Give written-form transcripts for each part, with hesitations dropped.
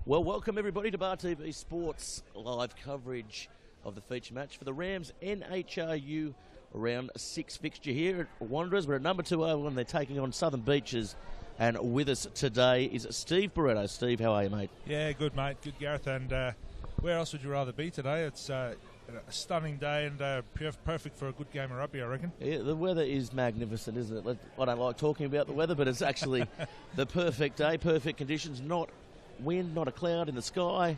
Well, welcome everybody to Bar TV Sports live coverage of the feature match for the Rams NHRU round 6 fixture here at Wanderers. We're at number 2 over and they're taking on Southern Beaches. And with us today is Steve Barretto. Steve, how are you, mate? Yeah, good, mate. Good, Gareth. And where else would you rather be today? It's a stunning day and perfect for a good game of rugby, I reckon. Yeah, the weather is magnificent, isn't it? I don't like talking about the weather, but it's actually the perfect day, perfect conditions, not wind, not a cloud in the sky,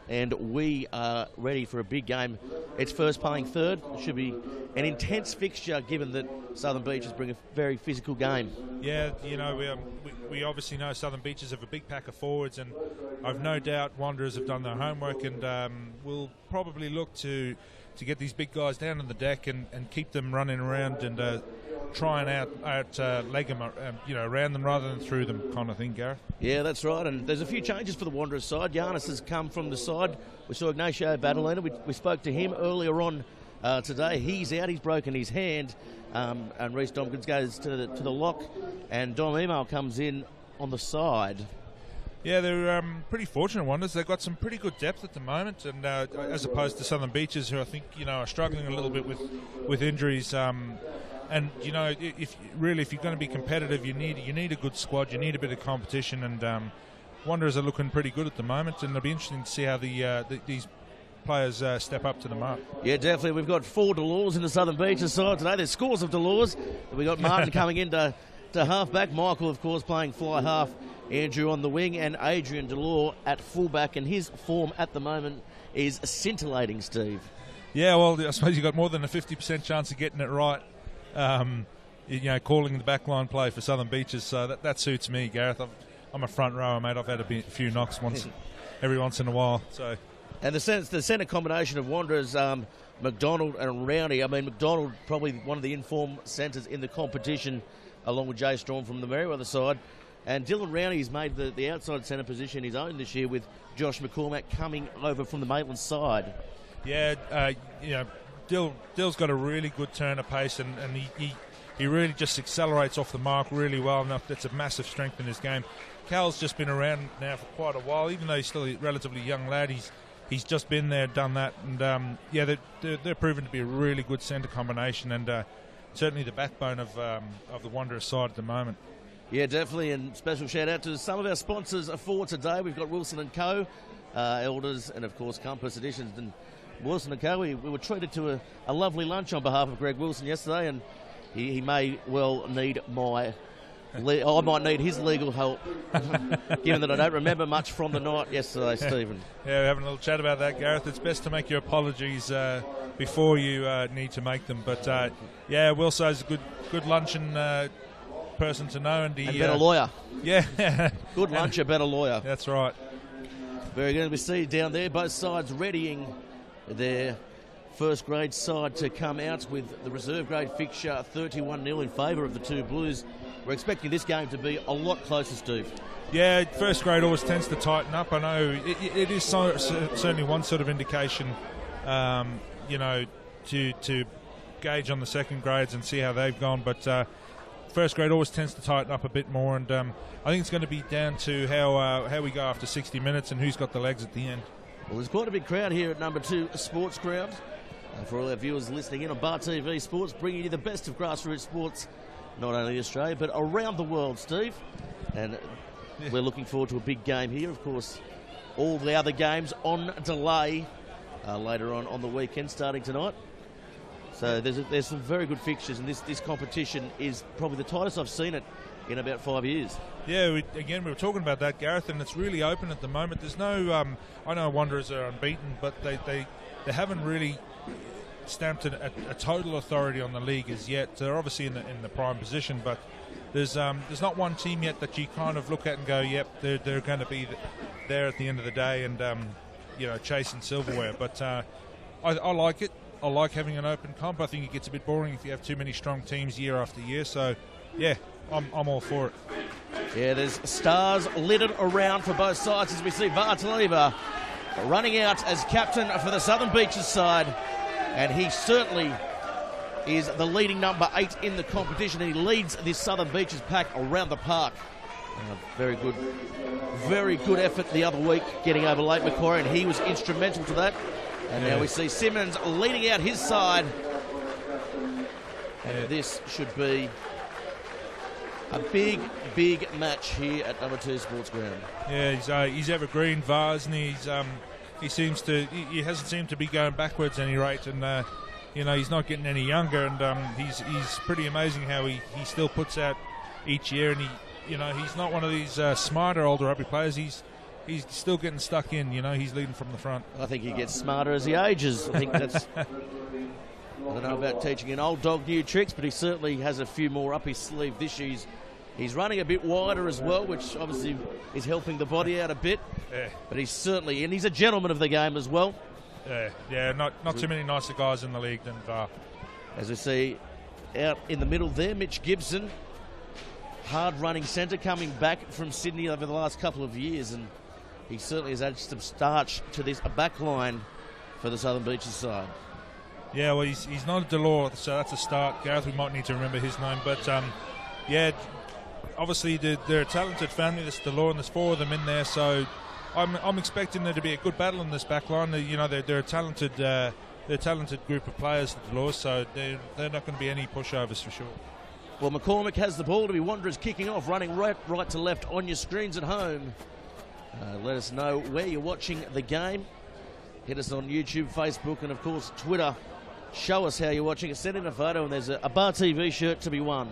and we are ready for a big game. It's first playing third. It should be an intense fixture given that Southern Beaches bring a very physical game. Yeah, you know, we obviously know Southern Beaches have a big pack of forwards, and I've no doubt Wanderers have done their homework and will probably look to get these big guys down on the deck and keep them running around and try and leg them, around them rather than through them, kind of thing, Gareth. Yeah, that's right. And there's a few changes for the Wanderers side. Giannis has come from the side. We saw Ignacio Badalina. We spoke to him earlier on today. He's out. He's broken his hand. And Reece Tompkins goes to the lock, and Dom Email comes in on the side. Yeah, they're pretty fortunate Wanderers. They've got some pretty good depth at the moment, and as opposed to Southern Beaches, who I think are struggling a little bit with injuries. And if you're going to be competitive, you need a good squad. You need a bit of competition, and Wanderers are looking pretty good at the moment. And it'll be interesting to see how these players step up to the mark. Yeah, definitely. We've got 4 Delors in the Southern Beaches side today. There's scores of Delors. We've got Martin coming in to halfback. Michael, of course, playing fly half. Andrew on the wing, and Adrian Delors at fullback. And his form at the moment is scintillating, Steve. Yeah, well, I suppose you've got more than a 50% chance of getting it right. Calling the backline play for Southern Beaches, so that suits me, Gareth. I'm a front rower, mate. I've had a few knocks every once in a while. So, and the centre combination of Wanderers, McDonald and Rowney. I mean, McDonald probably one of the informed centres in the competition, along with Jay Storm from the Merriweather side. And Dylan Rowney's made the outside centre position his own this year, with Josh McCormack coming over from the Maitland side. Yeah, Dill's got a really good turn of pace, and he really just accelerates off the mark really well enough. That's a massive strength in his game. Cal's just been around now for quite a while, even though he's still a relatively young lad. He's just been there, done that, and they're proven to be a really good centre combination, and certainly the backbone of the Wanderers side at the moment. Yeah, definitely, and special shout out to some of our sponsors for today. We've got Wilson & Co, Elders, and of course Compass Editions. And Wilson & Co, we were treated to a lovely lunch on behalf of Greg Wilson yesterday, and he may well need I might need his legal help, given that I don't remember much from the night yesterday, Stephen. Yeah, we're having a little chat about that, Gareth. It's best to make your apologies before you need to make them. But, Wilson's a good luncheon person to know. And better lawyer. Yeah. Good lunch, a better lawyer. That's right. Very good. We see down there both sides readying their first grade side to come out with the reserve grade fixture 31-0 in favour of the two Blues. We're expecting this game to be a lot closer, Steve. Yeah, first grade always tends to tighten up. I know it is certainly one sort of indication, to gauge on the second grades and see how they've gone. But first grade always tends to tighten up a bit more, and I think it's going to be down to how we go after 60 minutes and who's got the legs at the end. Well, there's quite a big crowd here at number 2 Sports Ground. For all our viewers listening in on Bar TV Sports, bringing you the best of grassroots sports, not only Australia, but around the world, Steve. And we're looking forward to a big game here. Of course, all the other games on delay later on the weekend, starting tonight. So there's some very good fixtures, and this competition is probably the tightest I've seen it in about 5 years. Yeah, we were talking about that, Gareth, and it's really open at the moment. There's no, I know Wanderers are unbeaten, but they haven't really stamped a total authority on the league as yet. They're obviously in the prime position, but there's not one team yet that you kind of look at and go, yep, they're going to be there at the end of the day and chasing silverware. But I like it. I like having an open comp. I think it gets a bit boring if you have too many strong teams year after year. So yeah, I'm all for it. Yeah, there's stars littered around for both sides as we see Bartoleva running out as captain for the Southern Beaches side, and he certainly is the leading number 8 in the competition, and he leads this Southern Beaches pack around the park. Very good effort the other week getting over Lake Macquarie, and he was instrumental to that. And now we see Simmons leading out his side. And this should be a big match here at number 2 Sports Ground. Yeah, he's evergreen, Vars, and he hasn't seemed to be going backwards at any rate, and he's not getting any younger, and he's pretty amazing how he still puts out each year, and he's not one of these smarter older rugby players. He's still getting stuck in. He's leading from the front. I think he gets smarter as he ages. I think that's. I don't know about teaching an old dog new tricks, but he certainly has a few more up his sleeve this year. He's running a bit wider as well, which obviously is helping the body out a bit. Yeah. But he's a gentleman of the game as well. Yeah, not too many nicer guys in the league than Var. As we see out in the middle there, Mitch Gibson, hard-running centre, coming back from Sydney over the last couple of years, and he certainly has added some starch to this back line for the Southern Beaches side. Yeah, well, he's not a Delore, so that's a start. Gareth, we might need to remember his name, but obviously they're a talented family. There's Delore, and there's 4 of them in there, so I'm expecting there to be a good battle in this back line. They're a talented group of players, the Delore, so they're not going to be any pushovers for sure. Well, McCormick has the ball to be Wanderers kicking off, running right to left on your screens at home. Let us know where you're watching the game. Hit us on YouTube, Facebook, and of course Twitter. Show us how you're watching it. Send in a photo, and there's a Bar TV shirt to be won.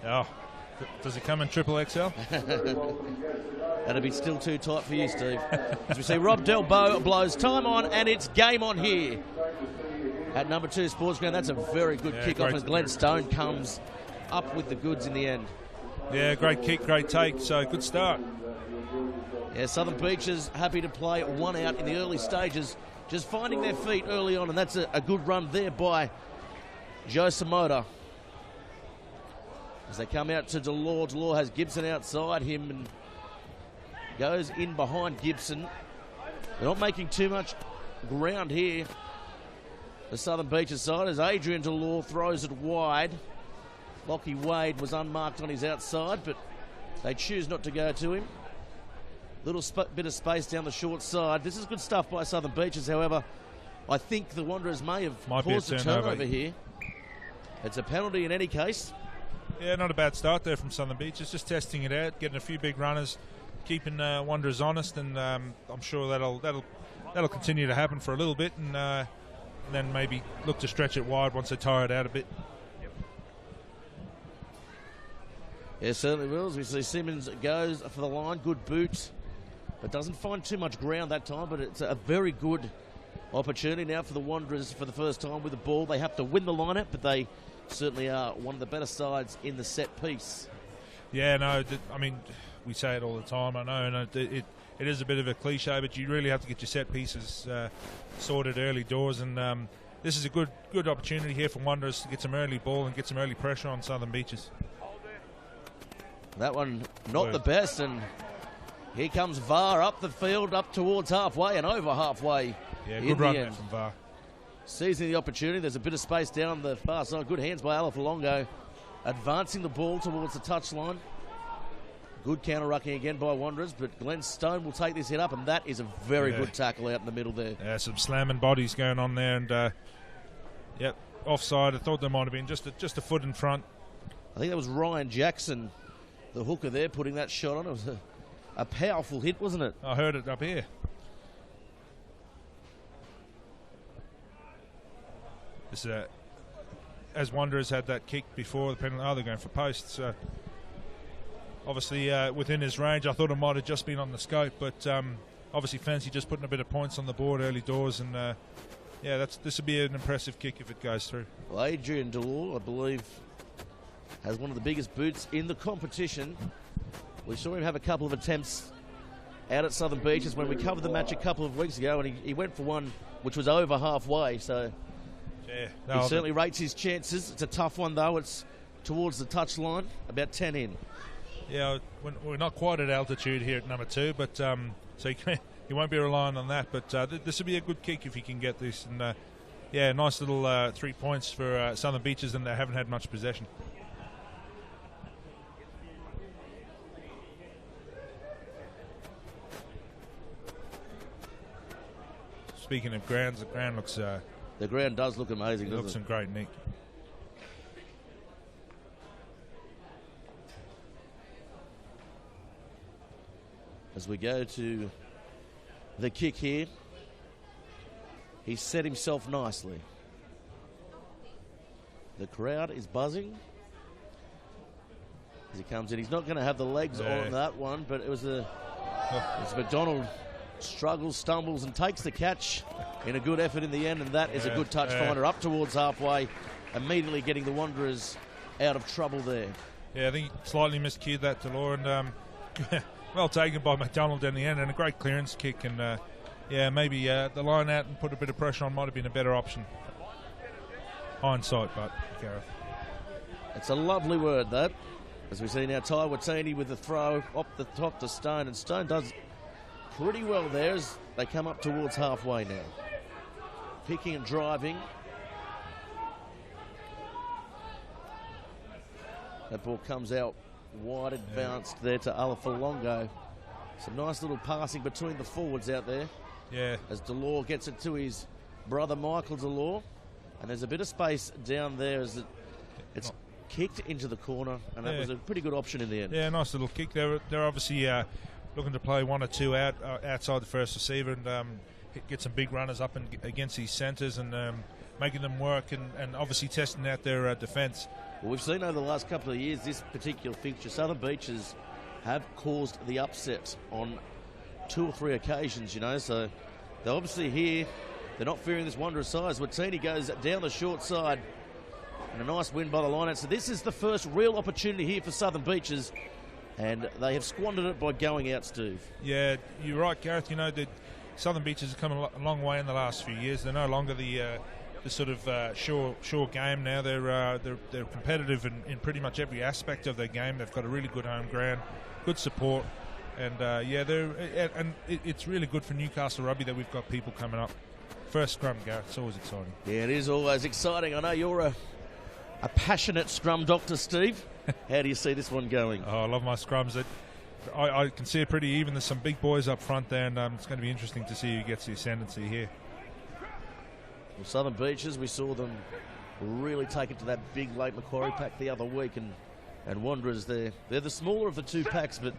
Oh, does it come in triple XL? That'd be still too tight for you, Steve. As we see Rob Delbo blows time on, and it's game on here at number 2 Sports Ground. That's a very good kick-off as Glenn Stone comes up with the goods in the end. Yeah, great kick, great take, so good start. Yeah, Southern Beaches happy to play one out in the early stages, just finding their feet early on, and that's a good run there by Joe Samoda. As they come out to Delore, Delore has Gibson outside him and goes in behind Gibson. They're not making too much ground here. The Southern Beaches side as Adrian Delore throws it wide. Lockie Wade was unmarked on his outside, but they choose not to go to him. Little bit of space down the short side. This is good stuff by Southern Beaches, however. I think the Wanderers may have caused a turnover here. It's a penalty in any case. Yeah, not a bad start there from Southern Beaches. Just testing it out, getting a few big runners, keeping Wanderers honest, and I'm sure that'll continue to happen for a little bit, and then maybe look to stretch it wide once they tire it out a bit. Yeah, certainly will. As we see Simmons goes for the line, good boot, but doesn't find too much ground that time, but it's a very good opportunity now for the Wanderers for the first time with the ball. They have to win the line-out, but they certainly are one of the better sides in the set piece. Yeah, no, I mean, we say it all the time, I know, and it is a bit of a cliche, but you really have to get your set pieces sorted early doors, and this is a good opportunity here for Wanderers to get some early ball and get some early pressure on Southern Beaches. That one not the best, and here comes VAR up the field, up towards halfway and over halfway. Yeah, good run there from VAR. Seizing the opportunity, there's a bit of space down the far side. Good hands by Alafalongo, advancing the ball towards the touchline. Good counter-rucking again by Wanderers, but Glenn Stone will take this hit up, and that is a very good tackle out in the middle there. Yeah, some slamming bodies going on there, and offside. I thought there might have been just a foot in front. I think that was Ryan Jackson, the hooker there, putting that shot on. It was a powerful hit, wasn't it? I heard it up here. This, as Wanderers had that kick before the penalty, they're going for posts. Obviously, within his range, I thought it might have just been on the scope, but obviously fancy just putting a bit of points on the board early doors, and this would be an impressive kick if it goes through. Well, Adrian Delore, I believe, has one of the biggest boots in the competition. We saw him have a couple of attempts out at Southern Beaches when we covered the match a couple of weeks ago, and he went for one which was over halfway, so he certainly rates his chances. It's a tough one, though. It's towards the touchline, about 10 in. Yeah, we're not quite at altitude here at number 2, but so you won't be relying on that. But this will be a good kick if you can get this. And nice little 3 points for Southern Beaches, and they haven't had much possession. speaking of grounds, the ground looks... the ground does look amazing, doesn't it? Looks in great nick. As we go to the kick here, he's set himself nicely. The crowd is buzzing as he comes in. He's not going to have the legs on that one, but it was McDonald struggles, stumbles, and takes the catch in a good effort in the end, and that is a good touch finder up towards halfway, immediately getting the Wanderers out of trouble there. Yeah, I think he slightly miscued that, Delore, and well taken by McDonald in the end, and a great clearance kick, and maybe the line out and put a bit of pressure on might have been a better option. Hindsight, but Gareth. It's a lovely word, that. As we see now, Ty Watini with the throw up the top to Stone, and Stone does pretty well there as they come up towards halfway now. Picking and driving. That ball comes out wide, advanced there to Alafalongo. Some nice little passing between the forwards out there. Yeah. As Delore gets it to his brother Michael Delore. And there's a bit of space down there as it's kicked into the corner, and that was a pretty good option in the end. Yeah, nice little kick. They're obviously looking to play one or two outside the first receiver and get some big runners up against these centres and making them work and obviously testing out their defence. Well, we've seen over the last couple of years this particular fixture, Southern Beaches have caused the upset on 2 or 3 occasions, so they're obviously here. They're not fearing this Wanderers size. Watini goes down the short side, and a nice win by the line-out. So this is the first real opportunity here for Southern Beaches, and they have squandered it by going out, Steve. Yeah, you're right, Gareth. The Southern Beaches have come a long way in the last few years. They're no longer the sort of sure game now. They're competitive in pretty much every aspect of their game. They've got a really good home ground, good support, and it's really good for Newcastle Rugby that we've got people coming up. First scrum, Gareth. It's always exciting. Yeah, it is always exciting. I know you're a passionate scrum doctor, Steve. How do you see this one going? Oh, I love my scrums. I can see it pretty even. There's some big boys up front there, and it's going to be interesting to see who gets the ascendancy here. Well, Southern Beaches, we saw them really take it to that big late Macquarie pack the other week, and Wanderers, they're the smaller of the 2 packs, but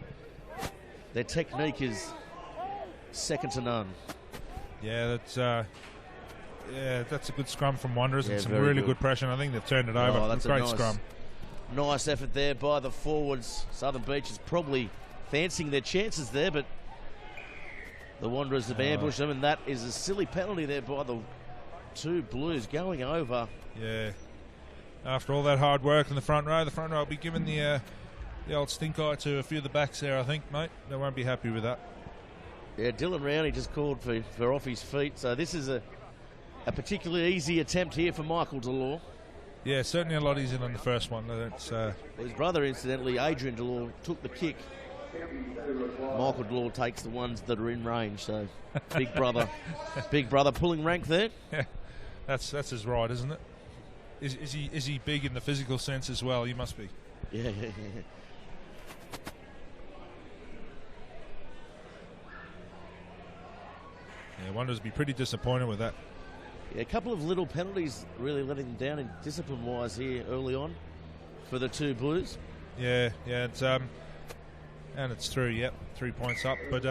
their technique is second to none. Yeah, that's a good scrum from Wanderers and some really good pressure. And I think they've turned it over. That's great scrum. Nice effort there by the forwards. Southern Beaches probably fancying their chances there, but the Wanderers have ambushed them, and that is a silly penalty there by the 2 Blues going over. Yeah. After all that hard work in the front row will be giving the old stink eye to a few of the backs there, I think, mate. They won't be happy with that. Yeah, Dylan Rowney just called for off his feet, so this is a particularly easy attempt here for Michael Delore. Yeah, certainly a lot easier than the first one. His brother, incidentally, Adrian Delore, took the kick. Michael Delore takes the ones that are in range, so big brother pulling rank there. Yeah, that's his right, isn't it? Is he big in the physical sense as well? He must be. Yeah. Yeah, Wanderers be pretty disappointed with that. Yeah, a couple of little penalties really letting them down in discipline-wise here early on for the 2 Blues. Yeah, it's and it's through. Yep, 3 points up. But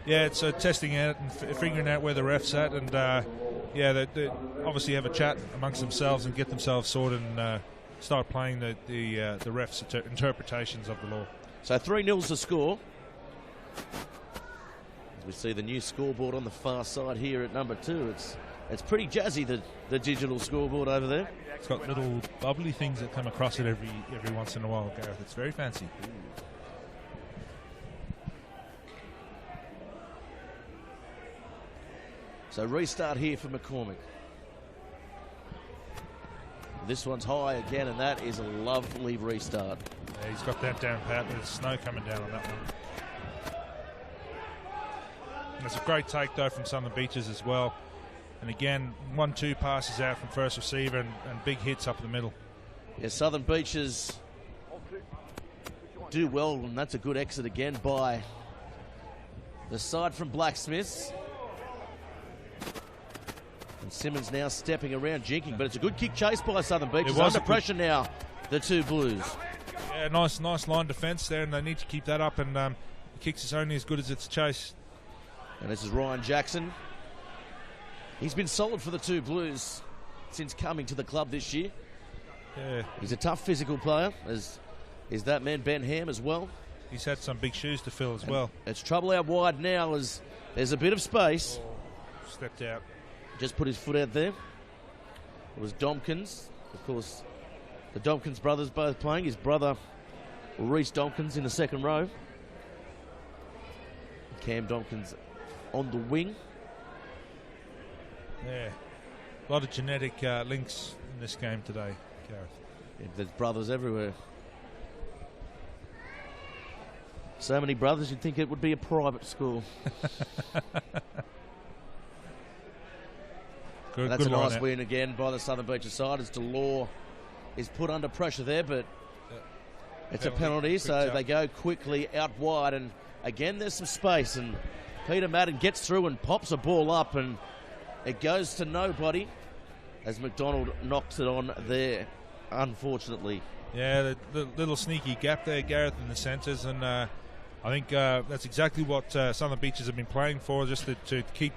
it's testing out and figuring out where the ref's at, and they obviously have a chat amongst themselves and get themselves sorted and start playing the ref's interpretations of the law. So 3-0's the score. We see the new scoreboard on the far side here at number 2. It's pretty jazzy, the digital scoreboard over there. It's got little bubbly things that come across it every once in a while, Gareth. It's very fancy. So restart here for McCormick. This one's high again, and that is a lovely restart. Yeah, he's got that down pat. There's snow coming down on that one. It's a great take, though, from Southern Beaches as well. And again, 1-2 passes out from first receiver and big hits up the middle. Yeah, Southern Beaches do well, and that's a good exit again by the side from Blacksmiths. And Simmons now stepping around, jinking, but it's a good kick chase by Southern Beach. It's was under pressure now, the two Blues. Yeah, nice line defence there, and they need to keep that up, and the kicks is only as good as its chase. And this is Ryan Jackson. He's been solid for the two Blues since coming to the club this year. Yeah. He's a tough physical player, as is that man Ben Ham as well. He's had some big shoes to fill as well. It's trouble out wide now as there's a bit of space. Oh, stepped out. Just put his foot out there. It was Domkins. Of course, the Domkins brothers both playing. His brother, Reece Domkins, in the second row. Cam Domkins on the wing. Yeah. A lot of genetic links in this game today, Gareth. Yeah, there's brothers everywhere. So many brothers, you'd think it would be a private school. That's a nice win again by the Southern Beaches side as Delore is put under pressure there, but it's a penalty, so they go quickly out wide, and again there's some space, and Peter Madden gets through and pops a ball up, and it goes to nobody as McDonald knocks it on there, unfortunately. Yeah, the little sneaky gap there, Gareth, in the centres, and I think that's exactly what Southern Beaches have been playing for, just to keep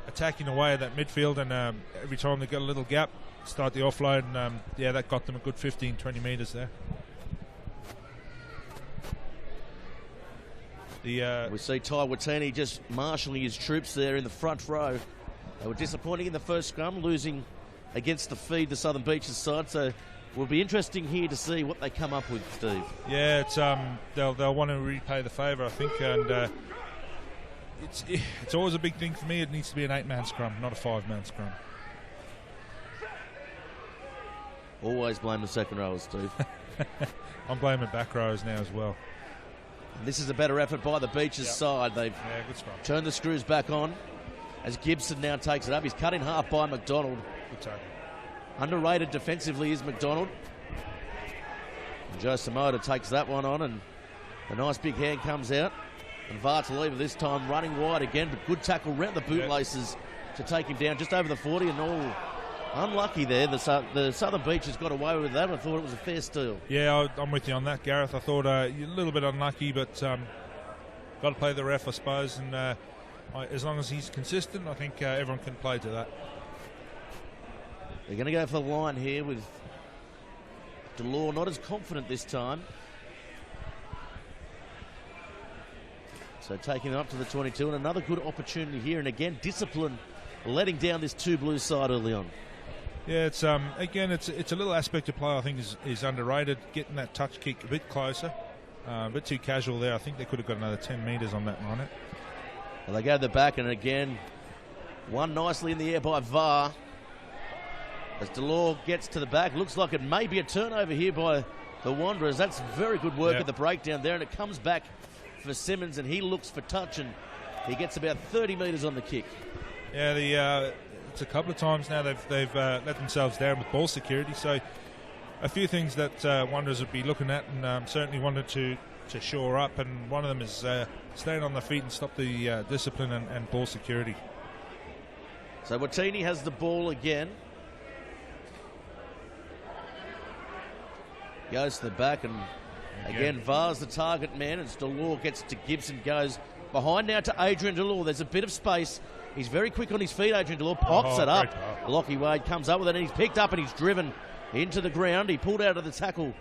attacking away at that midfield, and every time they got a little gap, start the offload, and yeah, that got them a good 15-20 metres there. We see Ty Watini just marshalling his troops there in the front row. They were disappointing in the first scrum, losing against the feed, the Southern Beaches side, so it will be interesting here to see what they come up with, Steve. Yeah, it's they'll want to repay the favour, I think, and it's always a big thing for me. It needs to be an 8-man scrum, not a 5-man scrum. Always blame the second rowers, Steve. I'm blaming back rows now as well. And this is a better effort by the Beaches side. They've good scrum. Turned the screws back on as Gibson now takes it up. He's cut in half by McDonald. Good tackle. Underrated defensively is McDonald. And Joe Samoda takes that one on, and a nice big hand comes out. And Vartalieva this time running wide again, but good tackle round the bootlaces to take him down just over the 40, and all unlucky there. The Southern Beaches got away with that. I thought it was a fair steal. Yeah, I'm with you on that, Gareth. I thought a little bit unlucky, but got to play the ref, I suppose, and as long as he's consistent, I think everyone can play to that. They're going to go for the line here with Delore not as confident this time. So taking it up to the 22, and another good opportunity here, and again discipline letting down this two Blues side early on. Yeah, it's again it's a little aspect of play I think is underrated. Getting that touch kick a bit closer, a bit too casual there. I think they could have got another 10 metres on that run. Well, they go to the back, and again one nicely in the air by VAR as Delore gets to the back. Looks like it may be a turnover here by the Wanderers. That's very good work at the breakdown there, and it comes back for Simmons, and he looks for touch, and he gets about 30 metres on the kick. Yeah, it's a couple of times now they've let themselves down with ball security, so a few things that Wanderers would be looking at, and certainly wanted to shore up, and one of them is staying on their feet and stop the discipline and ball security. So Watini has the ball again. Goes to the back, and again VAR's the target man, and Delore gets to Gibson, goes behind now to Adrian Delore. There's a bit of space. He's very quick on his feet, Adrian Delore, pops it up. Lockie Wade comes up with it, and he's picked up and he's driven into the ground. He pulled out of the tackle,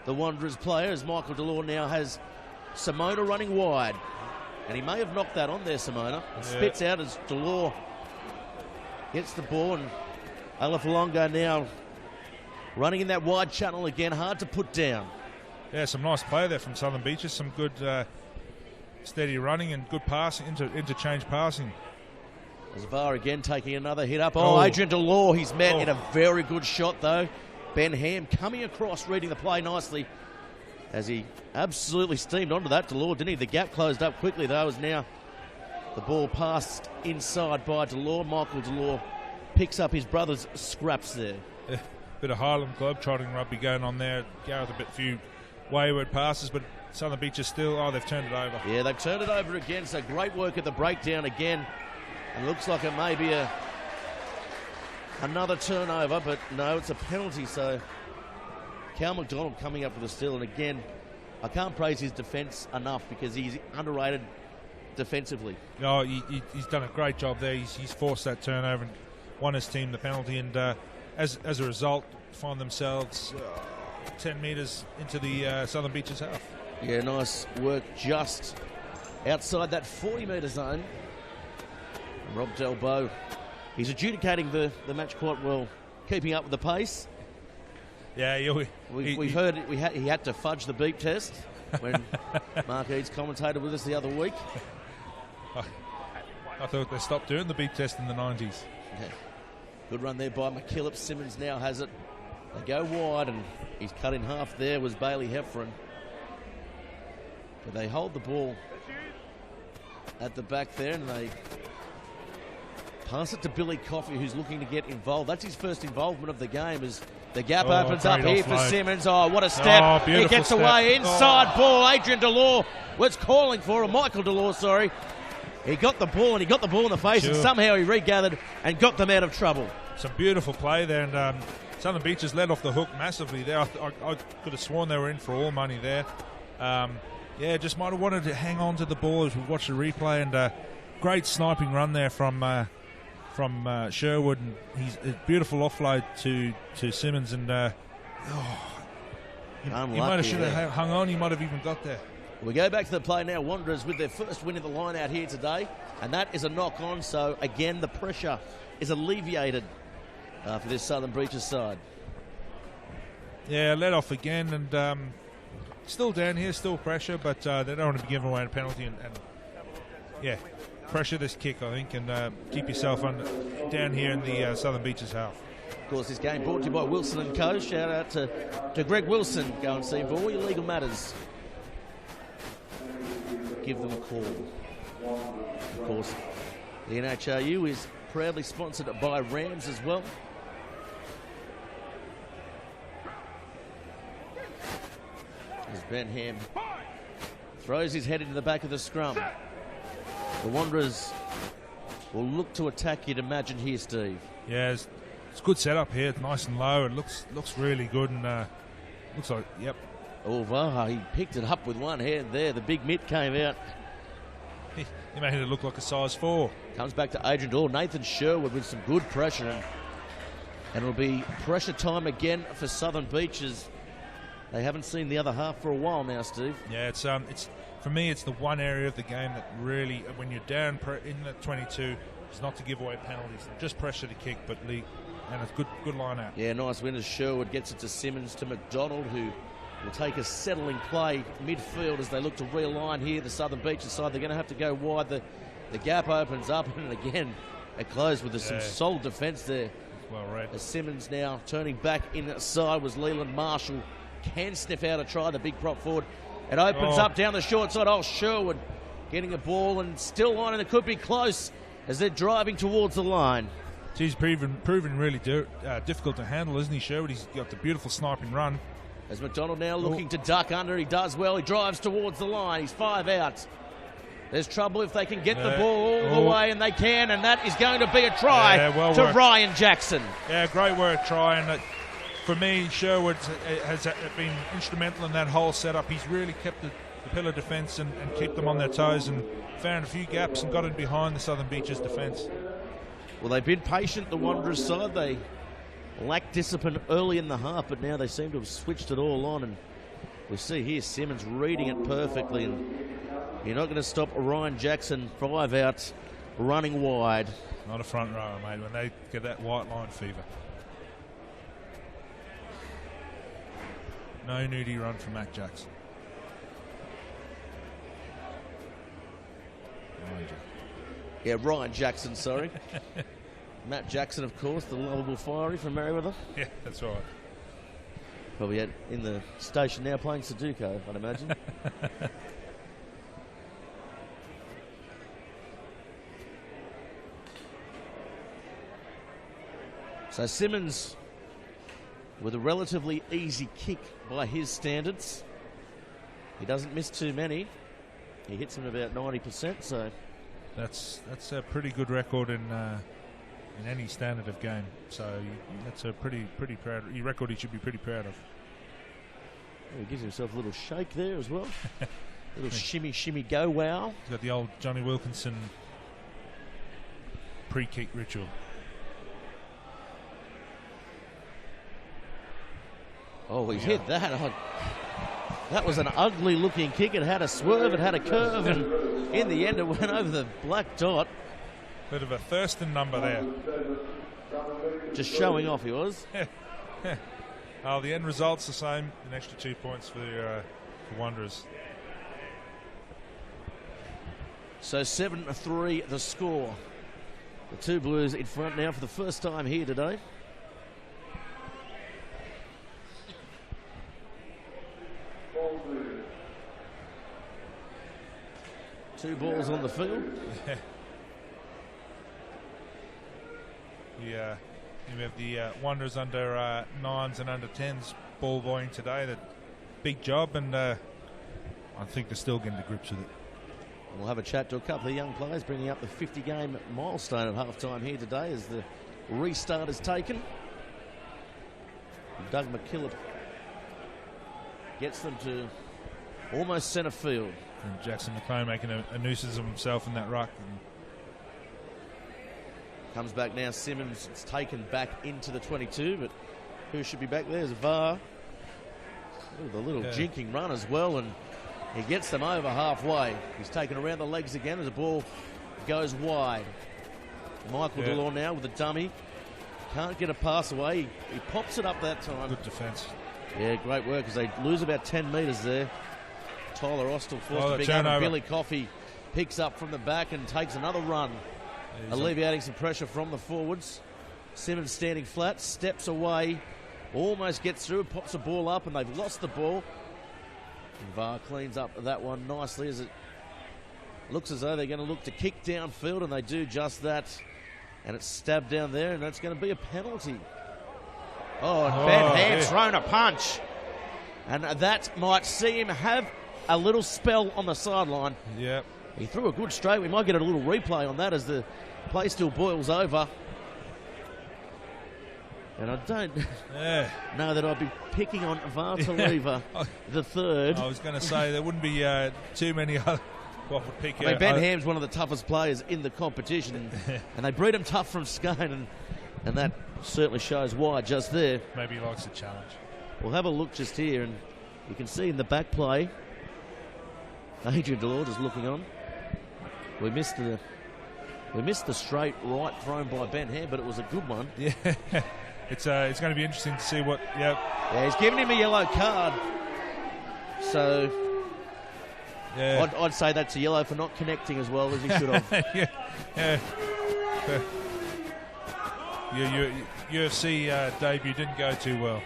the Wanderers player, as Michael Delore now has Simona running wide. And he may have knocked that on there, Simona. Spits out as Delore gets the ball, and Alafalongo now running in that wide channel again, hard to put down. Yeah, some nice play there from Southern Beaches, some good steady running and good passing, interchange passing. As VAR again taking another hit up. Adrian Delore, he's met in a very good shot though. Ben Ham coming across, reading the play nicely as he absolutely steamed onto that. Delore, didn't he? The gap closed up quickly though, as now the ball passed inside by Delore. Michael Delore picks up his brother's scraps there. Bit of Highland Globetrotting rugby going on there. Gareth, a few wayward passes, but Southern Beaches still, they've turned it over. Yeah, they've turned it over again, so great work at the breakdown again. And looks like it may be Another turnover, but no, it's a penalty. So Cal McDonald coming up with a steal. And again, I can't praise his defence enough because he's underrated defensively. Oh, he's done a great job there. He's forced that turnover and won his team the penalty. And as a result, find themselves 10 metres into the Southern Beaches half. Yeah, nice work just outside that 40-metre zone. Rob Delbo, he's adjudicating the match quite well, keeping up with the pace. Yeah, we heard he had to fudge the beep test when Mark Eads commentated with us the other week. I thought they stopped doing the beep test in the 90s. Yeah. Good run there by McKillop. Simmons now has it. They go wide, and he's cut in half there was Bailey Heffron. But they hold the ball at the back there, and they pass it to Billy Coffey, who's looking to get involved. That's his first involvement of the game as the gap opens up here for Simmons. Oh, what a step. He gets away inside ball. Adrian Delore was calling for him. Michael Delore, sorry. He got the ball, and he got the ball in the face, and somehow he regathered and got them out of trouble. Some beautiful play there, and Southern Beaches led off the hook massively there. I could have sworn they were in for all money there. Yeah, just might have wanted to hang on to the ball as we watch the replay, and great sniping run there from Sherwood, and he's a beautiful offload to Simmons, and he might have should have hung on. He might have even got there. We go back to the play now. Wanderers with their first win of the line out here today, and that is a knock-on. So again, the pressure is alleviated for this Southern Beaches side. Yeah, let off again, and still down here, still pressure, but they don't want to be giving away a penalty, and yeah, pressure this kick, I think, and keep yourself down here in the Southern Beaches half. Of course, this game brought to you by Wilson & Co. Shout out to Greg Wilson. Go and see him for all your legal matters. Give them a call. Of course, the NHRU is proudly sponsored by Rams as well. As Ben Ham throws his head into the back of the scrum. The Wanderers will look to attack, you'd imagine here, Steve. Yeah, it's a good setup here. It's nice and low. It looks really good, and looks like, yep. Oh, wow, he picked it up with one hand there. The big mitt came out. He made it look like a size 4. Comes back to Adrian Dorr. Nathan Sherwood with some good pressure. And it'll be pressure time again for Southern Beaches. They haven't seen the other half for a while now, Steve. Yeah, it's for me, it's the one area of the game that really, when you're down in the 22, is not to give away penalties. Just pressure to kick, but and it's good line out. Yeah, nice win as Sherwood gets it to Simmons, to McDonald, who will take a settling play midfield as they look to realign here. The Southern Beaches side, they're going to have to go wide. The gap opens up, and again, it closed with some solid defence there. Well read. As Simmons now turning back inside was Leland Marshall. Can sniff out a try, the big prop forward. It opens up down the short side. Oh, Sherwood getting a ball and still on, and it could be close as they're driving towards the line. He's proven really difficult to handle, isn't he, Sherwood? He's got the beautiful sniping run. As McDonald now looking to duck under, he does well. He drives towards the line. He's 5 out. There's trouble if they can get the ball all the way, and they can, and that is going to be a try to Ryan Jackson. Yeah, great work trying. For me, Sherwood has been instrumental in that whole setup. He's really kept the pillar defence and kept them on their toes, and found a few gaps and got in behind the Southern Beaches defence. Well, they've been patient, the Wanderers side. They lacked discipline early in the half, but now they seem to have switched it all on, and we see here Simmons reading it perfectly, and you're not going to stop Ryan Jackson, 5 out, running wide. Not a front rower, mate, when they get that white line fever. No nudie run from Matt Jackson. Ryan Jackson, sorry. Matt Jackson, of course, the lovable fiery from Merriweather. Yeah, that's right. Probably in the station now playing Sudoku, I'd imagine. So Simmons with a relatively easy kick by his standards. He doesn't miss too many. He hits him about 90%, so... That's a pretty good record in in any standard of game. So that's a pretty proud record he should be pretty proud of. He gives himself a little shake there as well. Little shimmy go wow. He's got the old Johnny Wilkinson pre-kick ritual. Oh, he hit that. Oh, that was an ugly looking kick. It had a swerve, it had a curve, and in the end it went over the black dot. Bit of a Thurston number there. Just showing off, he was. Oh, the end result's the same. An extra 2 points for Wanderers. So 7-3 the score. The two Blues in front now for the first time here today. Two balls on the field. Yeah. We have the Wanderers under 9s and under 10s ball boying today. That big job, and I think they're still getting to grips with it. We'll have a chat to a couple of young players bringing up the 50-game milestone at half-time here today as the restart is taken. Doug McKillop gets them to almost centre field. And Jackson McLean making a nuisance of himself in that ruck. And comes back now, Simmons. It's taken back into the 22, but who should be back there is VAR. Ooh, the little jinking run as well, and he gets them over halfway. He's taken around the legs again as the ball goes wide. Michael Delore now with a dummy. Can't get a pass away. He pops it up that time. Good defence. Yeah, great work as they lose about 10 metres there. Tyler Austell forced to pick up, and Billy Coffey picks up from the back and takes another run, alleviating some pressure from the forwards. Simmons standing flat, steps away, almost gets through, pops the ball up, and they've lost the ball. And VAR cleans up that one nicely as it looks as though they're going to look to kick downfield, and they do just that. And it's stabbed down there, and that's going to be a penalty. Oh, and Ben Ham's thrown a punch. And that might see him have a little spell on the sideline. Yep. He threw a good straight. We might get a little replay on that as the play still boils over. And I don't know that I'd be picking on Vartalieva the third. I was going to say there wouldn't be too many other what would pick. I mean, Ben Ham's one of the toughest players in the competition, and they breed him tough from Scone, and that certainly shows why just there. Maybe he likes the challenge. We'll have a look just here, and you can see in the back play, Adrian Delore just looking on. We missed the straight right thrown by Ben Ham, but it was a good one. Yeah, it's going to be interesting to see what. Yeah, he's giving him a yellow card, so I'd say that's a yellow for not connecting as well as he should have. Your UFC debut didn't go too well.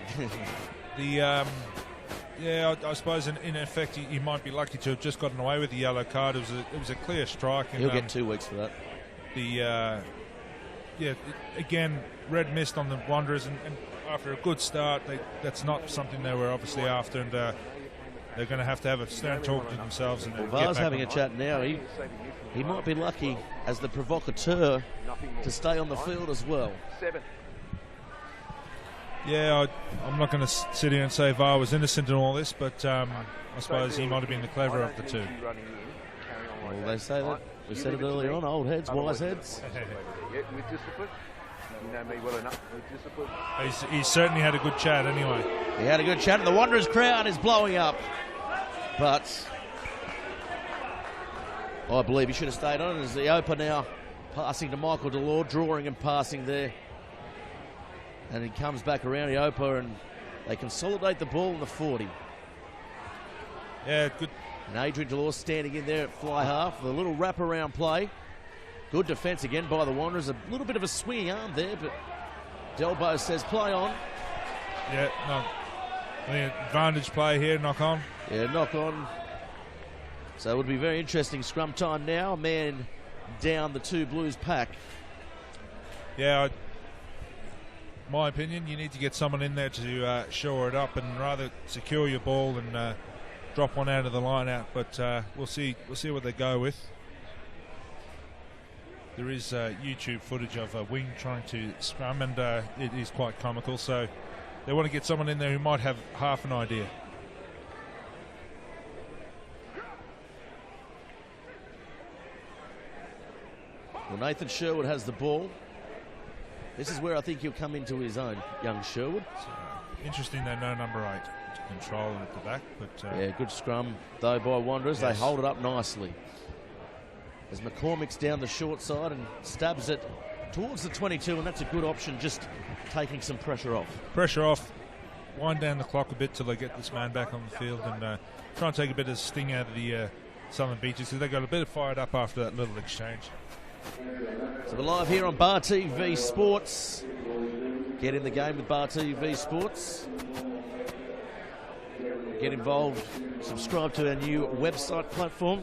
I suppose in effect he might be lucky to have just gotten away with the yellow card. It was a clear strike. And, he'll get 2 weeks for that. Again, red mist on the Wanderers, and after a good start, that's not something they were obviously after, and they're going to have a stern talk to themselves. And VAR's having a chat now. He might be lucky as the provocateur to stay on the field as well. Yeah, I'm not going to sit here and say VAR was innocent in all this, but I suppose he might have been the cleverer of the two. Well, they say that. We said it earlier on, old heads, wise heads. With discipline. You know me well enough with discipline. He's certainly had a good chat anyway. He had a good chat, and the Wanderers crowd is blowing up. But I believe he should have stayed on as the Opa now passing to Michael Delore, drawing and passing there. And he comes back around the Opa, and they consolidate the ball in the 40. Yeah, good. And Adrian Delore standing in there at fly half with a little wraparound play. Good defence again by the Wanderers. A little bit of a swinging arm there, but Delbo says play on. Yeah, no. I mean, advantage play here, knock on. Yeah, knock on. So it would be very interesting scrum time now. A man down the two Blues pack. Yeah, my opinion, you need to get someone in there to shore it up and rather secure your ball and drop one out of the line out. But we'll see what they go with. there is YouTube footage of a wing trying to scrum, and it is quite comical. So they want to get someone in there who might have half an idea. Well, Nathan Sherwood has the ball. This is where I think he'll come into his own, young Sherwood. Interesting they know number 8 to control at the back. But yeah, good scrum though by Wanderers. Yes. They hold it up nicely. As McCormick's down the short side and stabs it towards the 22, and that's a good option, just taking some pressure off. Pressure off, wind down the clock a bit till they get this man back on the field, and try and take a bit of sting out of the Southern Beaches, because they got a bit fired up after that little exchange. So we're live here on Bar TV Sports. Get in the game with Bar TV Sports. Get involved. Subscribe to our new website platform,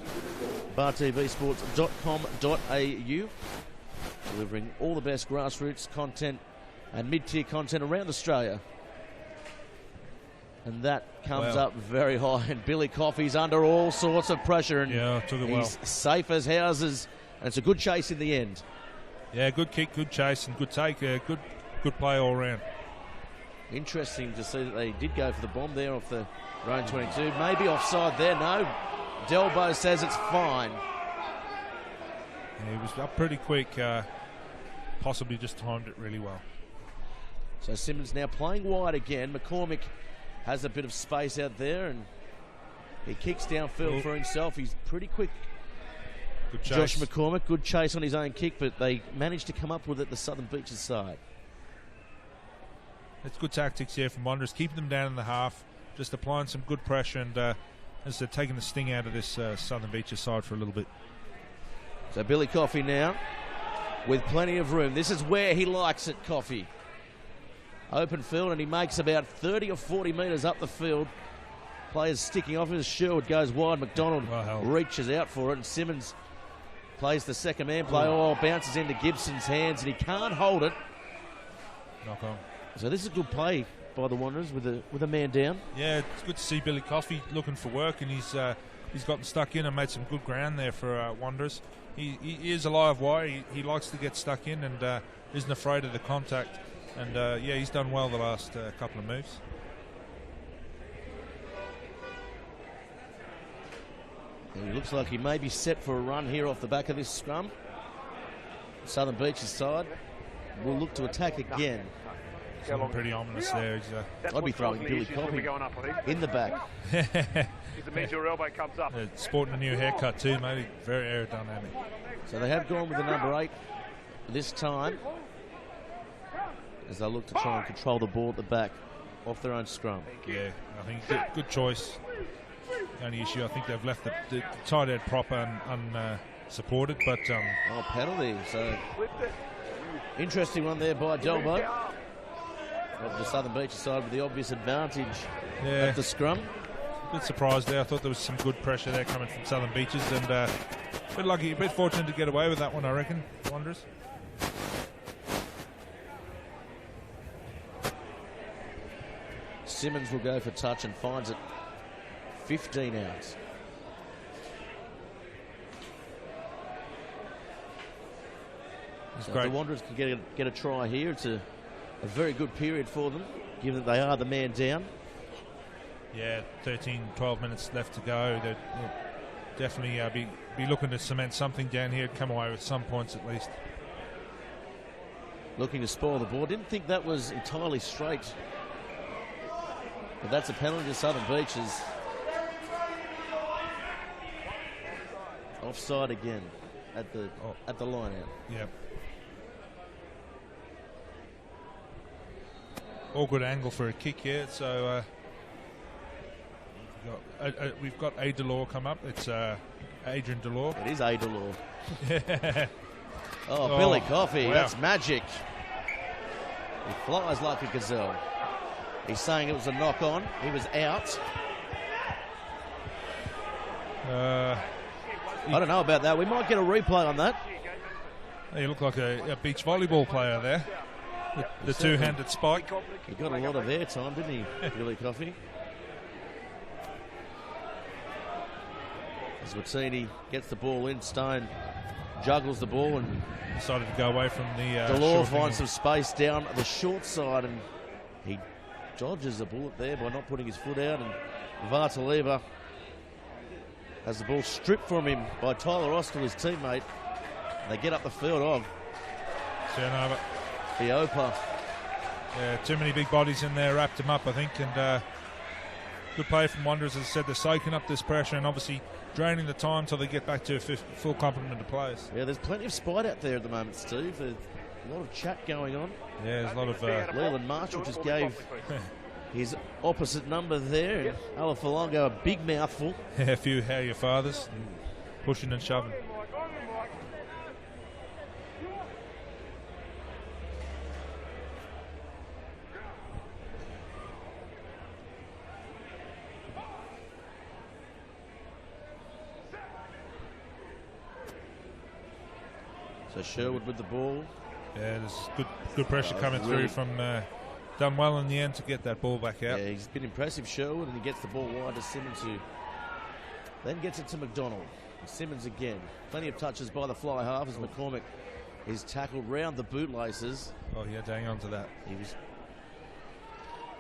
bartvsports.com.au. Delivering all the best grassroots content and mid-tier content around Australia. And that comes up very high. And Billy Coffey's under all sorts of pressure. And yeah, took it well. He's safe as houses. And it's a good chase in the end. Yeah, good kick, good chase, and good take. Good play all round. Interesting to see that they did go for the bomb there off the round 22. Maybe offside there. No. Delbo says it's fine. Yeah, he was up pretty quick. Possibly just timed it really well. So Simmons now playing wide again. McCormick has a bit of space out there, and he kicks downfield for himself. He's pretty quick. Good chase. Josh McCormick, good chase on his own kick, but they managed to come up with it the Southern Beaches side. It's good tactics here from Wanderers, keeping them down in the half, just applying some good pressure, and as they're taking the sting out of this Southern Beaches side for a little bit. So Billy Coffey now with plenty of room. This is where he likes it, Coffey. Open field, and he makes about 30 or 40 metres up the field. Players sticking off as Sherwood goes wide. McDonald reaches out for it, and Simmons plays the second man play. Oh, bounces into Gibson's hands, and he can't hold it. Knock on. So this is a good play by the Wanderers with a man down. Yeah, it's good to see Billy Coffey looking for work, and he's gotten stuck in and made some good ground there for Wanderers. He is a live wire. He likes to get stuck in and isn't afraid of the contact. And yeah, he's done well the last couple of moves. And he looks like he may be set for a run here off the back of this scrum. Southern Beaches side will look to attack again. Something pretty ominous there. I'd be throwing Billy Coffey in the back. It means your elbow comes up. Sporting a new haircut too, mate. Very aerodynamic. So they have gone with the number 8 this time, as they look to try and control the ball at the back off their own scrum. Yeah, I think good choice. The only issue, I think they've left the tight end proper and unsupported, but penalty. So interesting one there by Delbo of the Southern Beaches side with the obvious advantage of the scrum. A bit surprised there. I thought there was some good pressure there coming from Southern Beaches, and a bit lucky, a bit fortunate to get away with that one, I reckon, Wanderers. Simmons will go for touch and finds it 15 out. So if the Wanderers can get a try here, it's a very good period for them, given that they are the man down. Yeah, 12 minutes left to go. They'll definitely be looking to cement something down here, come away with some points at least. Looking to spoil the ball. Didn't think that was entirely straight. But that's a penalty to Southern Beaches. Offside again at the line out. Yep. Awkward angle for a kick here. So we've got A. Delore come up. It's Adrian Delore. It is A. Delore. Billy Coffey. Wow. That's magic. He flies like a gazelle. He's saying it was a knock on. He was out. I don't know about that. We might get a replay on that. He looked like a beach volleyball player there. The two-handed spike. He got a lot of airtime, didn't he, Billy Coffey? As Wattini gets the ball in, Stone juggles the ball, and decided to go away from the Delore short finds thing. some space down the short side, and he dodges the bullet there by not putting his foot out, and Vartalieva has the ball stripped from him by Tyler Austell, his teammate. They get up the field of Turnover. Iopa. Yeah, too many big bodies in there, wrapped him up, I think, and good play from Wanderers. As I said, they're soaking up this pressure and obviously draining the time till they get back to a full complement of players. Yeah, there's plenty of spite out there at the moment, Steve. There's a lot of chat going on. Yeah, there's a lot of... Leland Marshall just gave his opposite number there, and Alafalongo a big mouthful. a few how your fathers, and pushing and shoving. So Sherwood with the ball. Yeah, there's good pressure coming really through from... done well in the end to get that ball back out. Yeah, he's been impressive, Sherwood, and he gets the ball wide to Simmons, who then gets it to McDonald. Simmons again. Plenty of touches by the fly half as McCormick is tackled round the bootlaces. Oh, yeah, hang on to that. He was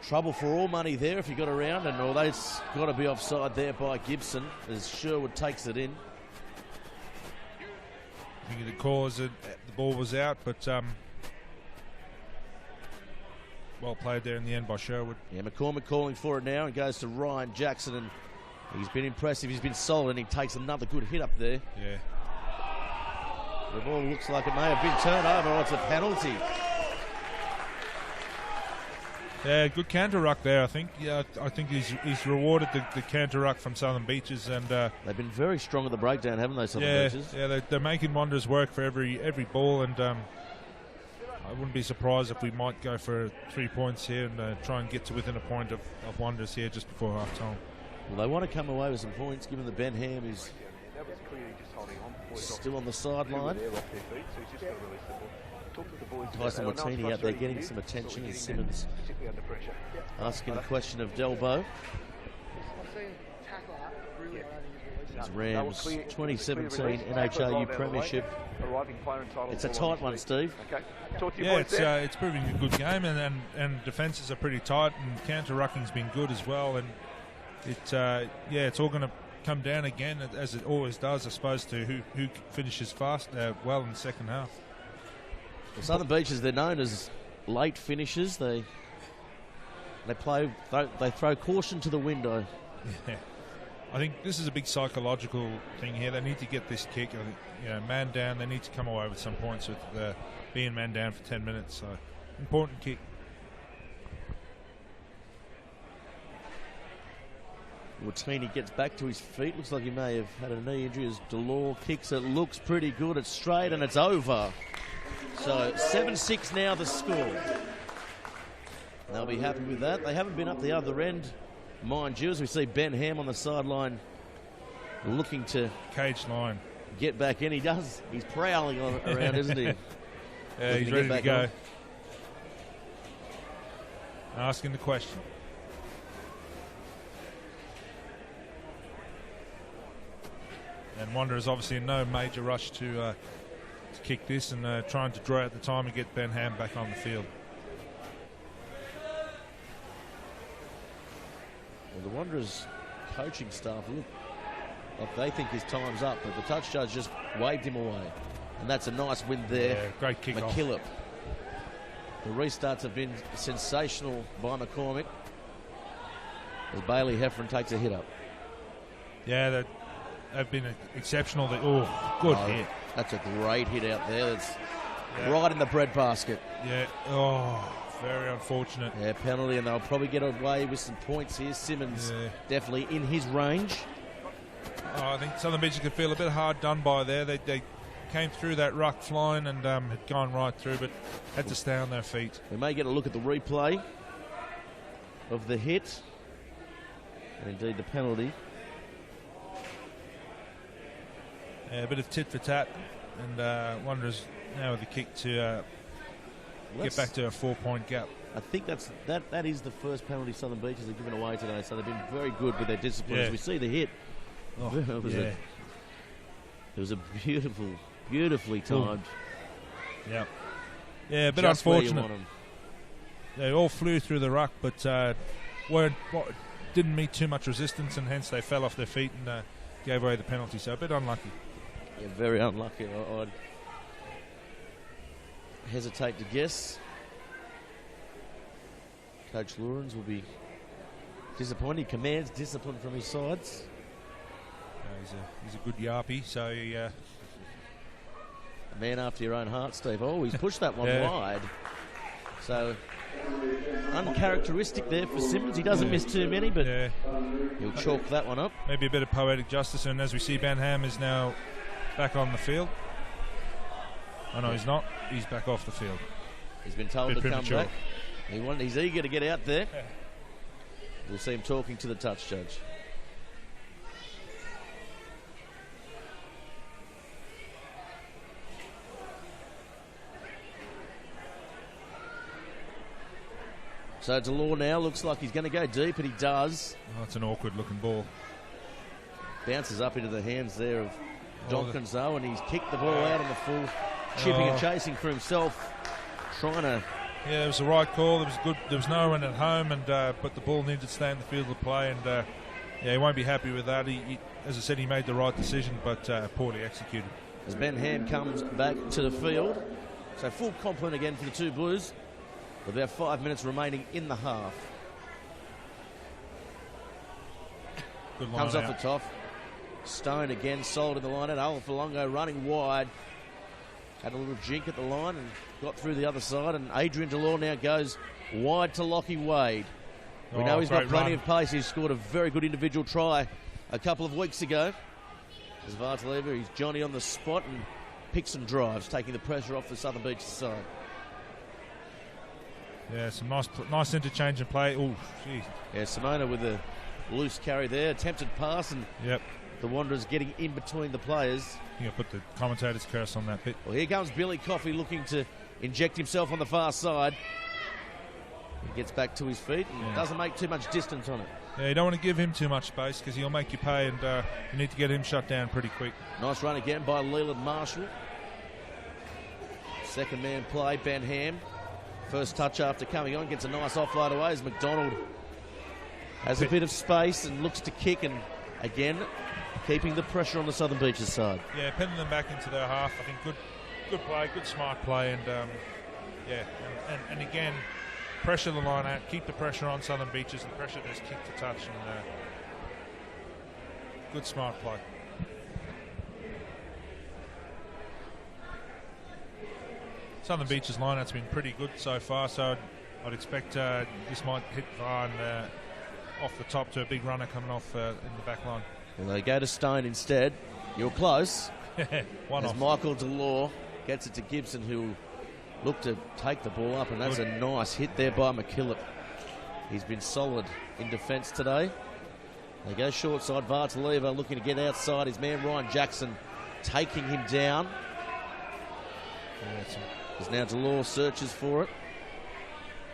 trouble for all money there if he got around, and although it's got to be offside there by Gibson as Sherwood takes it in. I think the cause the ball was out, but well played there in the end by Sherwood. Yeah, McCormick calling for it now and goes to Ryan Jackson, and he's been impressive. He's been solid, and he takes another good hit up there. Yeah. The ball looks like it may have been turned over, or it's a penalty. Yeah, good counter ruck there, I think. Yeah, I think he's rewarded the counter ruck from Southern Beaches, and they've been very strong at the breakdown, haven't they, Southern Beaches? Yeah, they're making Wanderers work for every ball, and I wouldn't be surprised if we might go for 3 points here and try and get to within a point of Wanderers here just before half time. Well, they want to come away with some points, given that Ben Ham is still on the sideline. Tyson Watini out there getting some attention, and Simmons asking a question of Delbo. It's Rams 2017 NHRU Premiership. It's a tight one, Steve. Yeah, it's proving a good game, and defences are pretty tight, and counter rucking's been good as well, and it's all going to come down again as it always does, I suppose, to who finishes fast well in the second half. Well, Southern Beaches, they're known as late finishers. They throw caution to the window. Yeah. I think this is a big psychological thing here. They need to get this kick, man down. They need to come away with some points with being man down for 10 minutes. So, important kick. Watini gets back to his feet. Looks like he may have had a knee injury as Delore kicks it. Looks pretty good. It's straight and it's over. So 7-6 now the score. They'll be happy with that. They haven't been up the other end, mind you, as we see Ben Ham on the sideline looking to cage line get back in. He does. He's prowling around, isn't he? Yeah, he's ready to go. Asking the question. And Wanderers obviously in no major rush to kick this, and trying to draw out the time and get Ben Ham back on the field. Well, the Wanderers coaching staff look like they think his time's up, but the touch judge just waved him away. And that's a nice win there. Yeah, great kick off. McKillop. The restarts have been sensational by McCormick as Bailey Heffron takes a hit up. Yeah, they've been exceptional. Good hit. That's a great hit out there. That's right in the breadbasket. Yeah. Very unfortunate. Yeah, penalty, and they'll probably get away with some points here. Simmons definitely in his range. I think Southern Beaches could feel a bit hard done by there. They came through that ruck flying and had gone right through, but had to stay on their feet. We may get a look at the replay of the hit and indeed the penalty. A bit of tit for tat, and Wanderers now with the kick to get back to a 4-point gap. I think that is the first penalty Southern Beaches have given away today, so they've been very good with their discipline. As we see the hit. It was a beautiful Beautifully timed. Yeah. Yeah, a bit Just where you unfortunate. want 'em. They all flew through the ruck, but didn't meet too much resistance, and hence they fell off their feet and gave away the penalty. So a bit unlucky. Yeah, very unlucky. I'd hesitate to guess. Coach Lawrence will be disappointed. He commands discipline from his sides. He's a good yarpy, so A man after your own heart, Steve. Oh, he's pushed that one wide. So uncharacteristic there for Simmons. He doesn't miss too many, but he'll chalk that one up. Maybe a bit of poetic justice, and as we see, Ben Ham is now back on the field. Oh no, he's not. He's back off the field. He's been told to come back. He's eager to get out there. We'll see him talking to the touch judge. So Delore now looks like he's going to go deep, and he does. Oh, it's an awkward looking ball. Bounces up into the hands there of Donkins, though, and he's kicked the ball out on the full, chipping and chasing for himself, trying to... Yeah, it was the right call. There was no one at home, and but the ball needed to stay in the field of play, and he won't be happy with that. He, as I said, he made the right decision, but poorly executed. As Ben Ham comes back to the field, so full complement again for the two Blues. With about 5 minutes remaining in the half. Good line Comes out. off the top. Stone again, sold in the line out. Alfalongo running wide. Had a little jink at the line and got through the other side. And Adrian Delore now goes wide to Lockie Wade. We know he's got plenty of pace. He's scored a very good individual try a couple of weeks ago. As Vartaleva, he's Johnny on the spot and picks and drives, taking the pressure off the Southern Beaches side. Yeah, some nice interchange and play. Oh, jeez. Yeah, Simona with a loose carry there. Attempted pass, and the Wanderers getting in between the players. You put the commentator's curse on that bit. Well, here comes Billy Coffey looking to inject himself on the far side. He gets back to his feet and doesn't make too much distance on it. Yeah, you don't want to give him too much space because he'll make you pay, and you need to get him shut down pretty quick. Nice run again by Leland Marshall. Second man play, Ben Ham. First touch after coming on, gets a nice offload away as McDonald has a bit of space and looks to kick, and again keeping the pressure on the Southern Beaches side. Yeah, pinning them back into their half. I think good play, good smart play, and and again pressure the line out, keep the pressure on Southern Beaches, and pressure this kick to touch, and good smart play. Southern Beaches line-out's been pretty good so far, so I'd expect this might hit Varn off the top to a big runner coming off in the back line. And they go to Stone instead. You're close. One as off. Michael Delore gets it to Gibson, who'll look to take the ball up, and that's a nice hit there by McKillop. He's been solid in defence today. They go short side. Vartaleva looking to get outside. His man Ryan Jackson taking him down. As now Delore searches for it.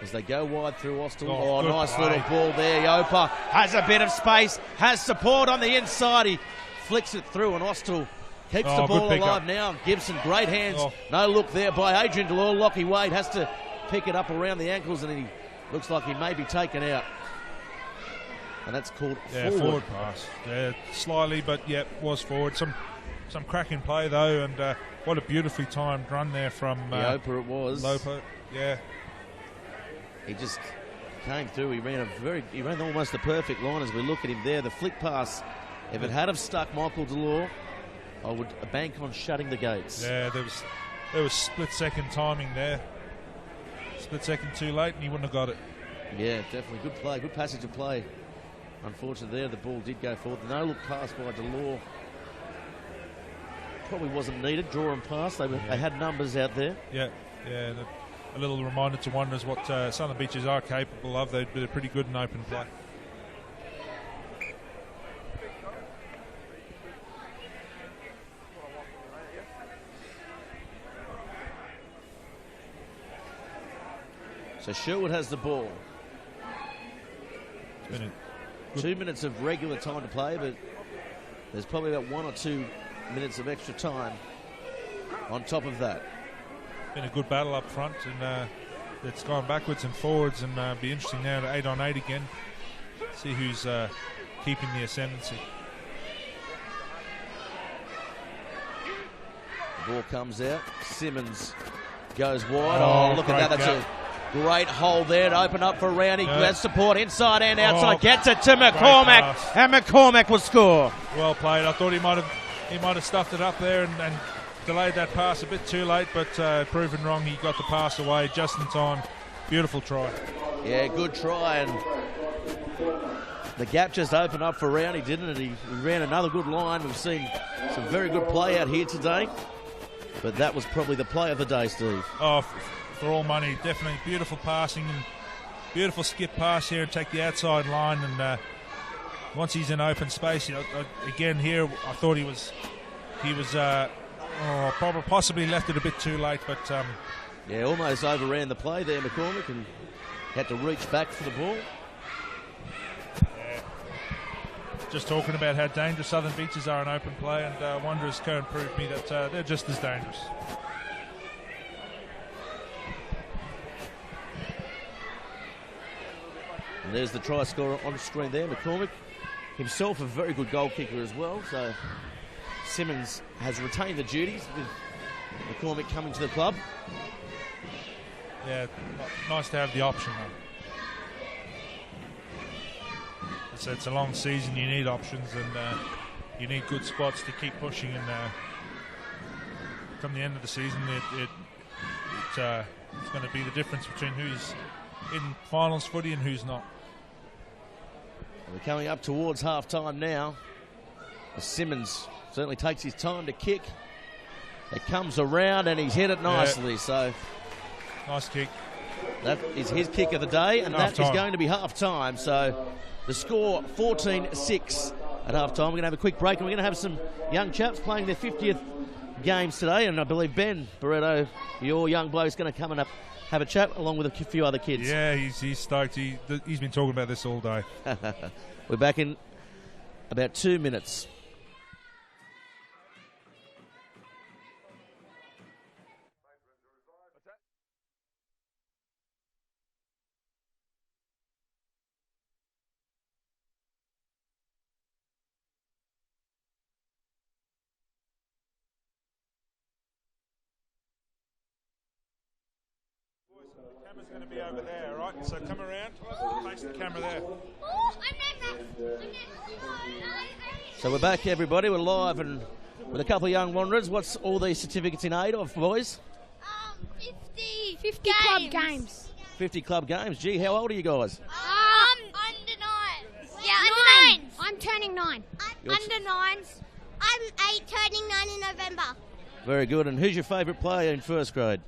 As they go wide through Austell. Oh, nice play. Little ball there. Yopa has a bit of space, has support on the inside. He flicks it through, and Austell keeps the ball alive now. Gibson, great hands. No look there by Adrian Delore. Lockie Wade has to pick it up around the ankles, and he looks like he may be taken out. And that's called forward pass. Yeah, slightly, but was forward. Some cracking play though, and what a beautifully timed run there from Yopa. It was Lopa. Yeah, he just came through. He ran almost the perfect line as we look at him there. The flick pass, if it had have stuck Michael Delore, I would bank on shutting the gates. Yeah, there was split second timing there. Split second too late, and he wouldn't have got it. Yeah, definitely good play, good passage of play. Unfortunately, there the ball did go forward. No look pass by Delore. Probably wasn't needed. Draw and pass. They had numbers out there. Yeah. A little reminder to Wanderers what Southern Beaches are capable of. They're pretty good in open play. So Sherwood has the ball. 2 minutes of regular time to play, but there's probably about 1 or 2 minutes of extra time on top of that. Been a good battle up front, and it's gone backwards and forwards, and be interesting now to 8-on-8 again. See who's keeping the ascendancy. The ball comes out. Simmons goes wide. Oh, look at that. That's a great hole there to open up for Round. He has support inside and outside. Gets it to McCormack, and McCormack will score. Well played. I thought he might have stuffed it up there and delayed that pass a bit too late, but proven wrong. He got the pass away just in time. Beautiful try. Yeah, good try, and the gap just opened up for Rowney, didn't it? He ran another good line. We've seen some very good play out here today, but that was probably the play of the day, Steve. Oh, for all money, definitely beautiful passing and beautiful skip pass here and take the outside line, and once he's in open space, again here, I thought he was probably possibly left it a bit too late, but yeah, almost overran the play there, McCormack, and had to reach back for the ball. Yeah. Just talking about how dangerous Southern Beaches are in open play, and Wanderers can prove me that they're just as dangerous. And there's the try scorer on the screen there, McCormack. Himself a very good goal kicker as well, so Simmons has retained the duties with McCormack coming to the club. Yeah, nice to have the option though. It's a long season, you need options, and you need good spots to keep pushing, and come the end of the season it's going to be the difference between who's in finals footy and who's not. We're coming up towards half-time now. Simmons certainly takes his time to kick. It comes around and he's hit it nicely. So nice kick. That is his kick of the day, and that is going to be half-time. So the score 14-6 at half-time. We're going to have a quick break, and we're going to have some young chaps playing their 50th games today. And I believe Ben Barretto, your young bloke, is going to come and have a chat along with a few other kids. Yeah, he's stoked. He's been talking about this all day. We're back in about 2 minutes. The camera's going to be over there, right? So come around, face the camera there. So we're back, everybody. We're live and with a couple of young Wanderers. What's all these certificates in aid of, boys? 50 club games. 50 club games. Gee, how old are you guys? Under 9. Yeah, under 9. I'm turning 9. Under 9s. I'm 8, turning 9 in November. Very good. And who's your favourite player in first grade?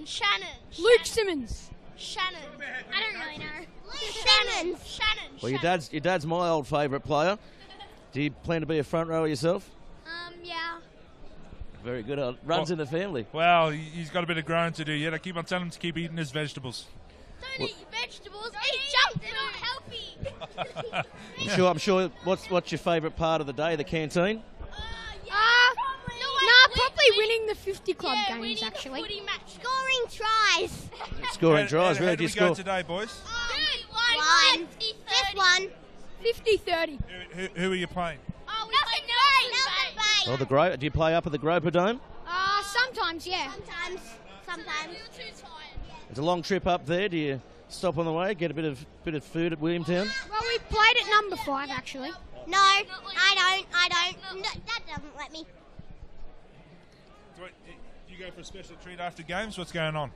Shannon. Luke Simmons. Shannon. I don't really know. Shannon. Well, your dad's my old favourite player. Do you plan to be a front rower yourself? Yeah. Very good. Runs in the family. Well, he's got a bit of growing to do yet. I keep on telling him to keep eating his vegetables. Don't eat vegetables. Eat junk. They're not healthy. I'm sure. What's your favourite part of the day? The canteen. Probably winning the 50 club games, actually. Scoring tries. Scoring tries. Where did you score? Go today, boys? One. Just one. 50-30. Who are you playing? Well, do you play up at the Groper Dome? Sometimes, yeah. Sometimes. It's a long trip up there. Do you stop on the way, get a bit of food at Williamtown? Well, we played at number 5, actually. No, I don't. No, Dad doesn't let me. Do you go for a special treat after games? What's going on?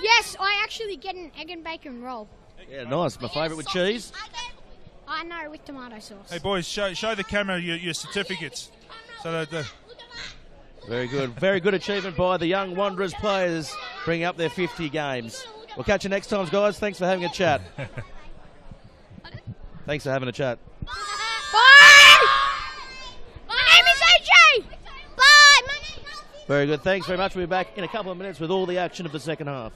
Yes, I actually get an egg and bacon roll. Yeah, nice. My favourite with cheese. I know, with tomato sauce. Hey, boys, show the camera your certificates. So that Very good. Very good achievement by the young Wanderers players, bringing up their 50 games. We'll catch you next time, guys. Thanks for having a chat. Thanks for having a chat. Bye! My name is AJ! Bye! My name's Elsie. Very good. Thanks very much. We'll be back in a couple of minutes with all the action of the second half.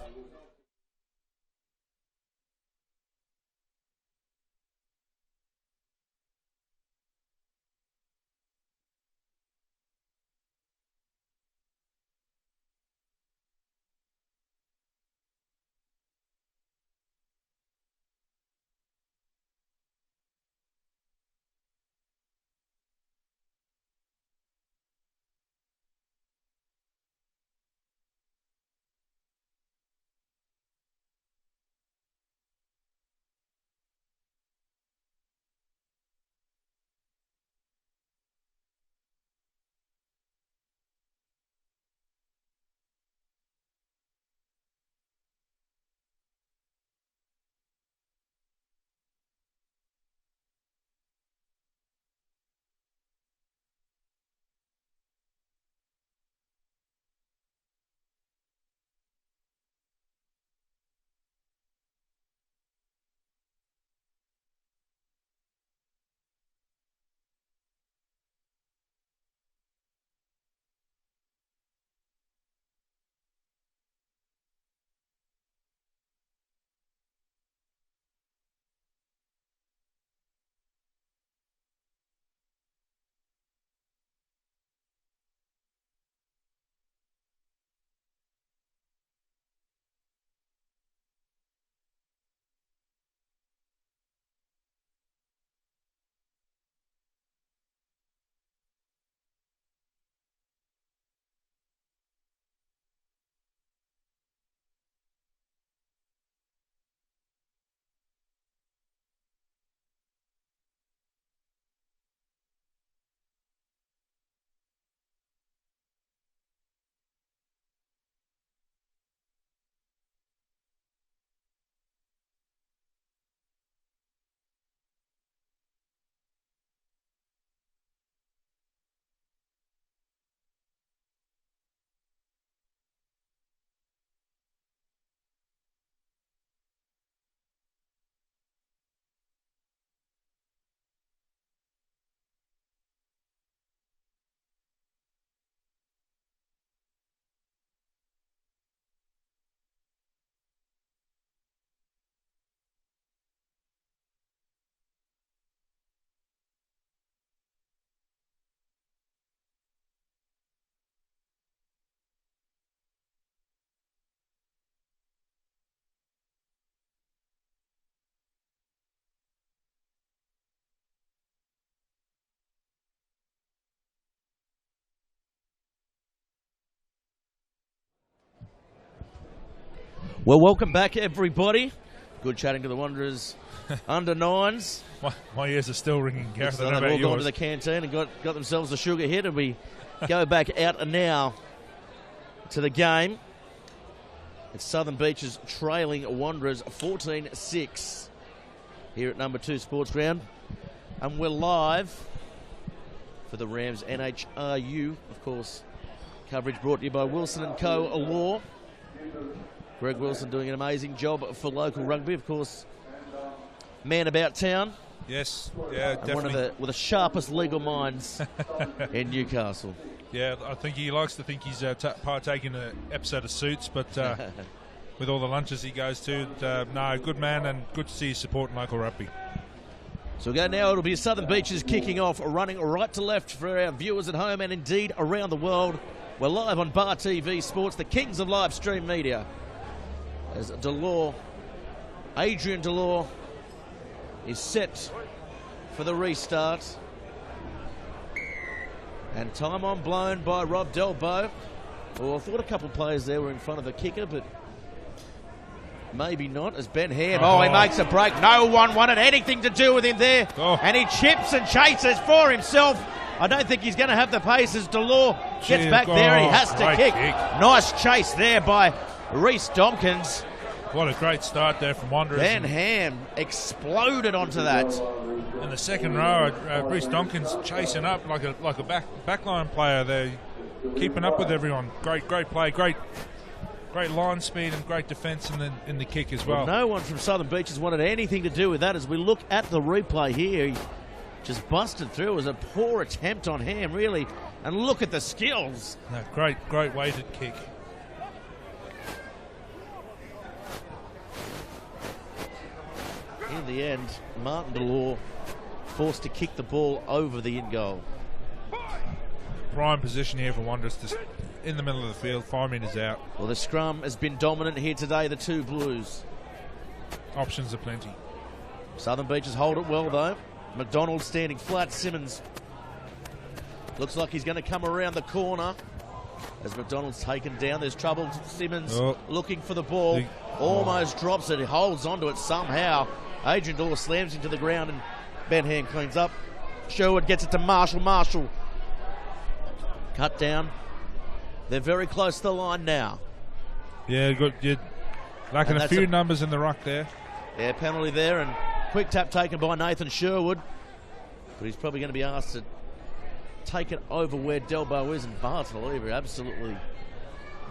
Well, welcome back, everybody. Good chatting to the Wanderers under 9s. My ears are still ringing, Gareth. So they've all gone to the canteen and got themselves a sugar hit, and we go back out now to the game. It's Southern Beaches trailing Wanderers 14-6 here at number 2 Sports Ground. And we're live for the Rams NHRU, of course. Coverage brought to you by Wilson & Co. Law. Greg Wilson doing an amazing job for local rugby, of course. Man about town. Yes, yeah, definitely. One of the sharpest legal minds in Newcastle. Yeah, I think he likes to think he's partaking in an episode of Suits, but with all the lunches he goes to, no, good man, and good to see you supporting local rugby. So we go now, it'll be Southern Beaches kicking off, running right to left for our viewers at home and indeed around the world. We're live on Bar TV Sports, the kings of live stream media. As Adrian Delore is set for the restart. And time on blown by Rob Delbo. Well, I thought a couple of players there were in front of the kicker, but maybe not, as Ben Ham. Oh, he makes a break. No one wanted anything to do with him there. Oh. And he chips and chases for himself. I don't think he's going to have the pace as Delore gets back there. He has to kick. Nice chase there by Reece Domkins. What a great start there from Wanderers. Ben Ham exploded onto that. In the second row, Reece Domkins chasing up like a backline player there, keeping up with everyone. Great play, great line speed and great defence in the kick as well. No one from Southern Beaches wanted anything to do with that. As we look at the replay here, he just busted through. It was a poor attempt on Ham, really. And look at the skills. No, great weighted kick. In the end, Martin Delore forced to kick the ball over the in-goal. Prime position here for Wanderers, just in the middle of the field, 5 metres out. Well, the scrum has been dominant here today, the 2 Blues. Options are plenty. Southern Beaches hold it well, though. McDonald standing flat. Simmons looks like he's going to come around the corner as McDonald's taken down. There's trouble. Simmons looking for the ball. Almost drops it. He holds onto it somehow. Adrian Delore slams into the ground and Ben Ham cleans up. Sherwood gets it to Marshall. Marshall cut down. They're very close to the line now. Yeah, good. You're lacking a few numbers in the ruck there. Yeah, penalty there, and quick tap taken by Nathan Sherwood. But he's probably going to be asked to take it over where Delbo is, and Bartolini absolutely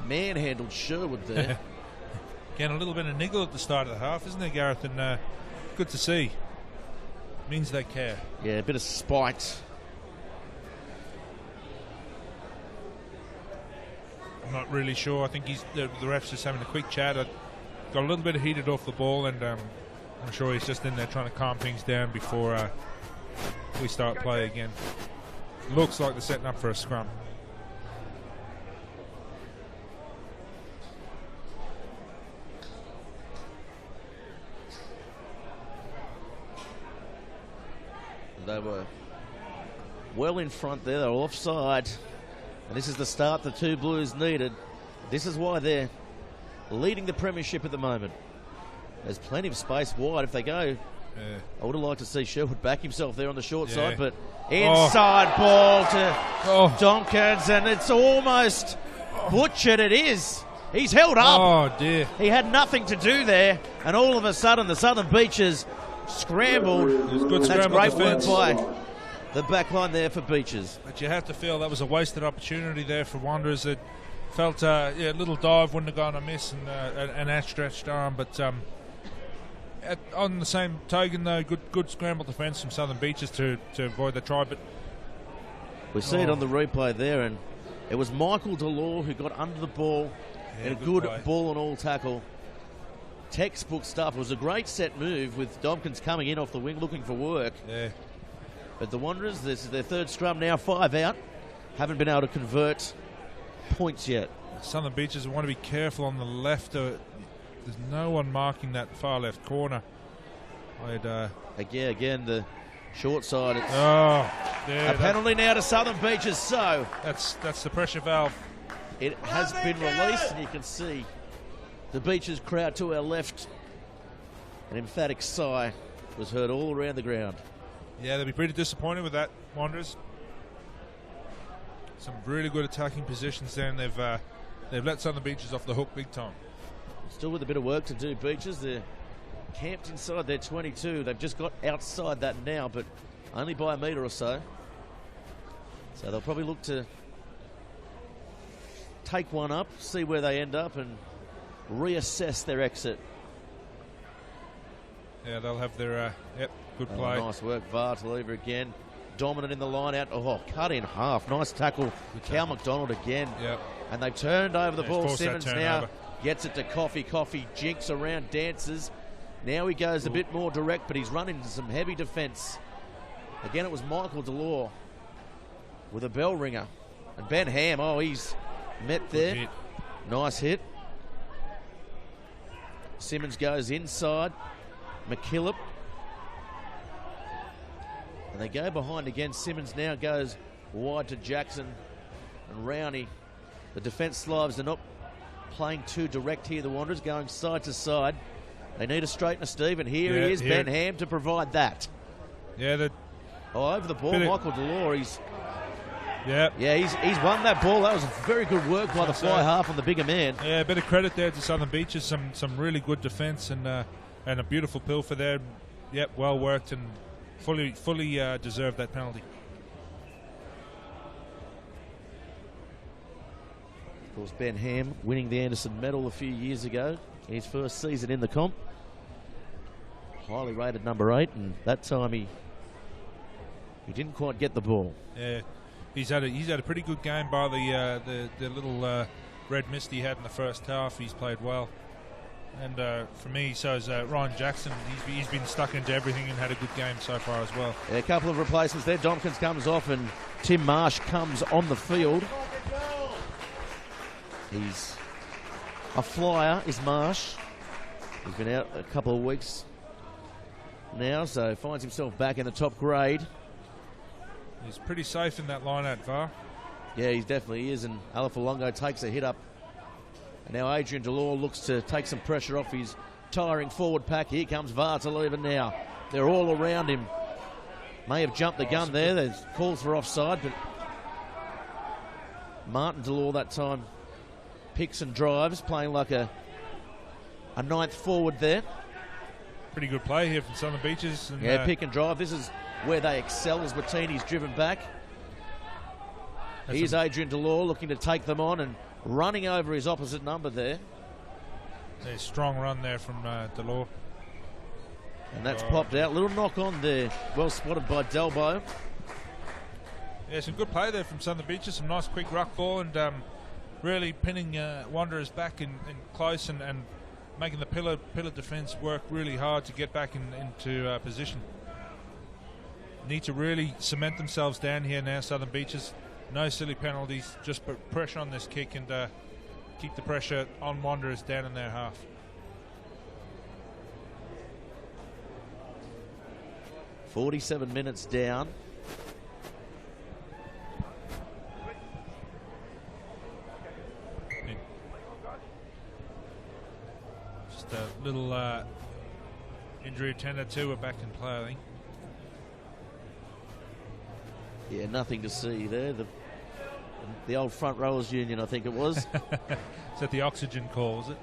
manhandled Sherwood there. Again, a little bit of niggle at the start of the half, isn't there, Gareth? And good to see. Means they care. Yeah, a bit of spite. I'm not really sure. I think the ref's just having a quick chat. Got a little bit heated off the ball, and I'm sure he's just in there trying to calm things down before we start play again. Looks like they're setting up for a scrum. They were well in front there. They were offside. And this is the start the 2 Blues needed. This is why they're leading the premiership at the moment. There's plenty of space wide if they go. Yeah. I would have liked to see Sherwood back himself there on the short side, but inside ball to Domkins, and it's almost butchered. It is. He's held up. Oh, dear. He had nothing to do there, and all of a sudden the Southern Beaches scrambled. Good That's great work by the back line there for Beaches. But you have to feel that was a wasted opportunity there for Wanderers. It felt a little dive wouldn't have gone amiss, and an outstretched arm, but on the same token, though, good scramble defence from Southern Beaches to avoid the try. But we see it on the replay there, and it was Michael Delore who got under the ball in a good ball and all tackle. Textbook stuff. It was a great set move with Domkins coming in off the wing looking for work. Yeah. But the Wanderers, this is their 3rd scrum now, 5 out. Haven't been able to convert points yet. Southern Beaches want to be careful on the left. There's no one marking that far left corner. Again, the short side. It's a penalty now to Southern Beaches. So that's the pressure valve. It has been released, and you can see The Beaches crowd to our left. An emphatic sigh was heard all around the ground. Yeah, they'll be pretty disappointed with that, Wanderers. Some really good attacking positions there, and they've let Southern Beaches off the hook big time. Still with a bit of work to do, Beaches. They're camped inside their 22. They've just got outside that now, but only by a metre or so. So they'll probably look to take one up, see where they end up, and reassess their exit. Yeah, they'll have their, good play. Nice work, Vartalever again. Dominant in the line out. Oh, cut in half. Nice tackle. Cal McDonald again. Yep. And they've turned over the ball. Forced Simmons now gets it to Coffee. Coffee jinks around, dances. Now he goes a bit more direct, but he's running into some heavy defence. Again, it was Michael Delore with a bell ringer. And Ben Ham, he's met there. Hit. Nice hit. Simmons goes inside. McKillop. And they go behind again. Simmons now goes wide to Jackson and Rowney. The defence Slavs are not playing too direct here, the Wanderers, going side to side. They need a straightener, Steve, and here he is, Ben Ham, to provide that. Yeah, over the ball, Michael Delore, he's won that ball. That was very good work by the fly half on the bigger man. Yeah, a bit of credit there to Southern Beaches. Some really good defence and a beautiful pilfer there. Yep, well worked and fully deserved that penalty. Of course, Ben Ham winning the Anderson Medal a few years ago in his first season in the comp. Highly rated number 8, and that time he didn't quite get the ball. Yeah, he's had a pretty good game by the little red mist he had in the first half. He's played well. And for me, so is Ryan Jackson. He's been stuck into everything and had a good game so far as well. Yeah, a couple of replacements there. Domkins comes off and Tim Marsh comes on the field. He's a flyer, is Marsh. He's been out a couple of weeks now, so finds himself back in the top grade. He's pretty safe in that line out, Var. Yeah, he definitely is, and Alafalongo takes a hit up. And now Adrian Delore looks to take some pressure off his tiring forward pack. Here comes Vartalever now. They're all around him. May have jumped the gun there. There's calls for offside, but Martin Delore that time picks and drives, playing like a ninth forward there. Pretty good play here from Southern Beaches. And, yeah, pick and drive. This is where they excel as Martini's driven back. Here's Adrian Delore looking to take them on and running over his opposite number there. A strong run there from Delore. And that's popped out. Little knock on there. Well spotted by Delbo. Yeah, some good play there from Southern Beaches. Some nice quick ruck ball and really pinning Wanderers back in close and making the pillar defence work really hard to get back into position. Need to really cement themselves down here now, Southern Beaches. No silly penalties, just put pressure on this kick and keep the pressure on Wanderers down in their half. "47 minutes down. Just a little injury attended to. We're back in play, I think. Yeah, nothing to see there. The old front rowers union, I think it was. Is that the oxygen call, is it?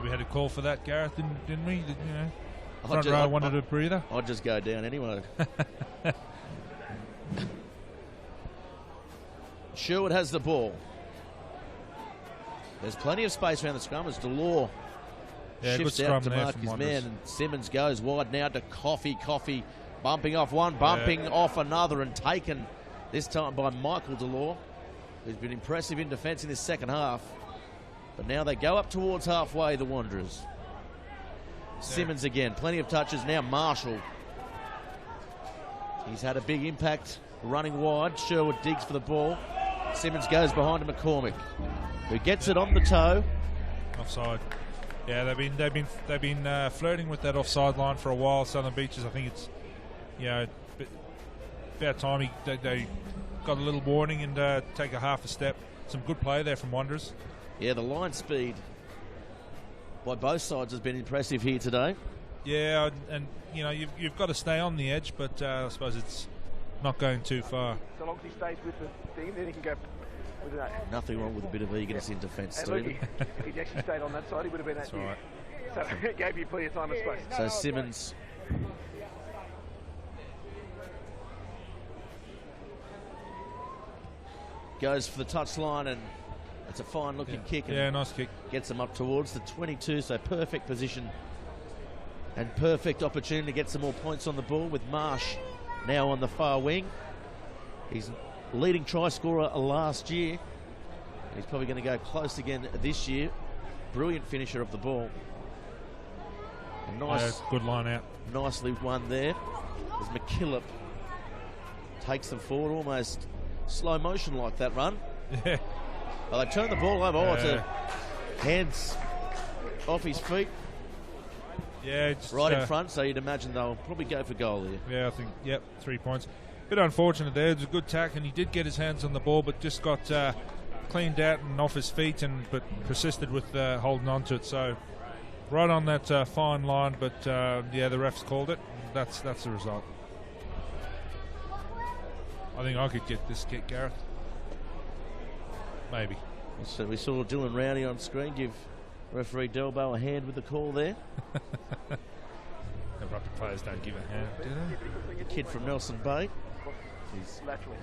We had a call for that, Gareth, didn't we? Front row wanted a breather. I'd just go down anyway. Sherwood has the ball. There's plenty of space around the scrum as Delore shifts out to mark his man, and Simmons goes wide now to Coffee. Coffee bumping off one, bumping off another, and taken this time by Michael Delore, who's been impressive in defence in this second half. But now they go up towards halfway, the Wanderers. Simmons again, plenty of touches. Now Marshall. He's had a big impact running wide. Sherwood digs for the ball. Simmons goes behind to McCormick, who gets it on the toe. Offside. Yeah, they've been flirting with that offside line for a while. Southern Beaches, I think it's about time they got a little warning and take a half a step. Some good play there from Wanderers. Yeah, the line speed by both sides has been impressive here today. Yeah, and you know you've got to stay on the edge, but I suppose it's not going too far. So long as he stays with the thing, then he can go with that. Nothing wrong with a bit of eagerness in defence, And look, Stephen. if he'd actually stayed on that side, he would have been That's at you. right. So it gave you plenty of time and space. So Simmons goes for the touchline, and it's a fine-looking kick. And Yeah, nice kick. gets them up towards the 22, so perfect position and perfect opportunity to get some more points on the ball with Marsh now on the far wing. He's leading try scorer last year. He's probably going to go close again this year. Brilliant finisher of the ball. And nice, Good line out. nicely won there as McKillop takes them forward, almost slow motion like that run. Yeah. Well, they turn the ball over. Oh, it's a hands off his feet Yeah, just, right in front, so you'd imagine they'll probably go for goal here. Yeah, I think, 3 points. Bit unfortunate there. It was a good tack, and he did get his hands on the ball, but just got cleaned out and off his feet, but persisted with holding on to it. So right on that fine line, but yeah, the refs called it. That's the result. I think I could get this kick, Gareth. Maybe. So we saw Dylan Rowney on screen give referee Delbo a hand with the call there. The rugby players don't give a hand, do they? The kid from Nelson Bay. He's Laterally.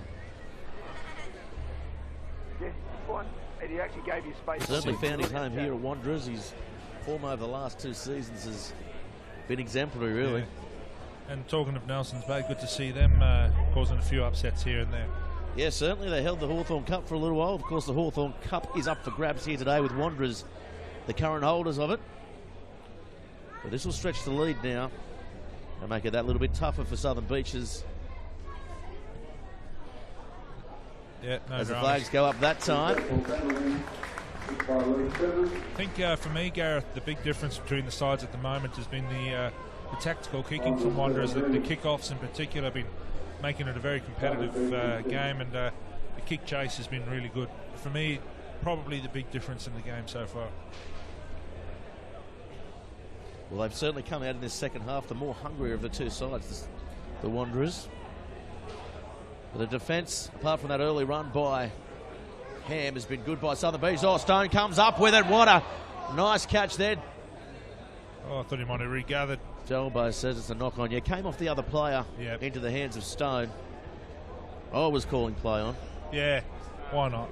Yeah, fine. And he actually gave you space. certainly found his home here at Wanderers. His form over the last 2 seasons has been exemplary, really. Yeah. And talking of Nelson's Bay, good to see them causing a few upsets here and there. Yeah, certainly. They held the Hawthorn Cup for a little while. Of course, the Hawthorn Cup is up for grabs here today with Wanderers, the current holders of it. But this will stretch the lead now and make it that little bit tougher for Southern Beaches Yeah, no as the dramas. flags go up that time. I think for me, Gareth, the big difference between the sides at the moment has been the tactical kicking from Wanderers. The kickoffs in particular have been making it a very competitive game, and the kick chase has been really good. For me, probably the big difference in the game so far. Well, they've certainly come out in this second half, the more hungrier of the two sides, the Wanderers. But the defence, apart from that early run by Ham, has been good by Southern Beach. Oh, Stone comes up with it. What a nice catch there. Oh, I thought he might have regathered. Delbo says it's a knock on. Yeah, came off the other player into the hands of Stone. I was calling play on. Yeah, why not?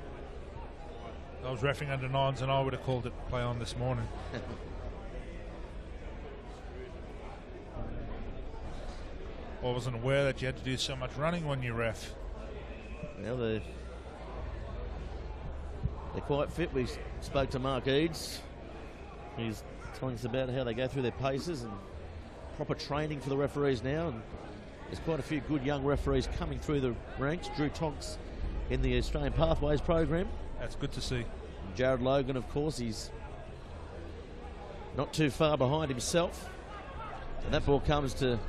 I was reffing under nines, and I would have called it play on this morning. I wasn't aware that you had to do so much running when you ref. Well, they're quite fit. We spoke to Mark Eads. He's telling us about how they go through their paces and proper training for the referees now. And there's quite a few good young referees coming through the ranks. Drew Tonks in the Australian Pathways program. That's good to see. Jared Logan, of course, he's not too far behind himself. And that ball comes to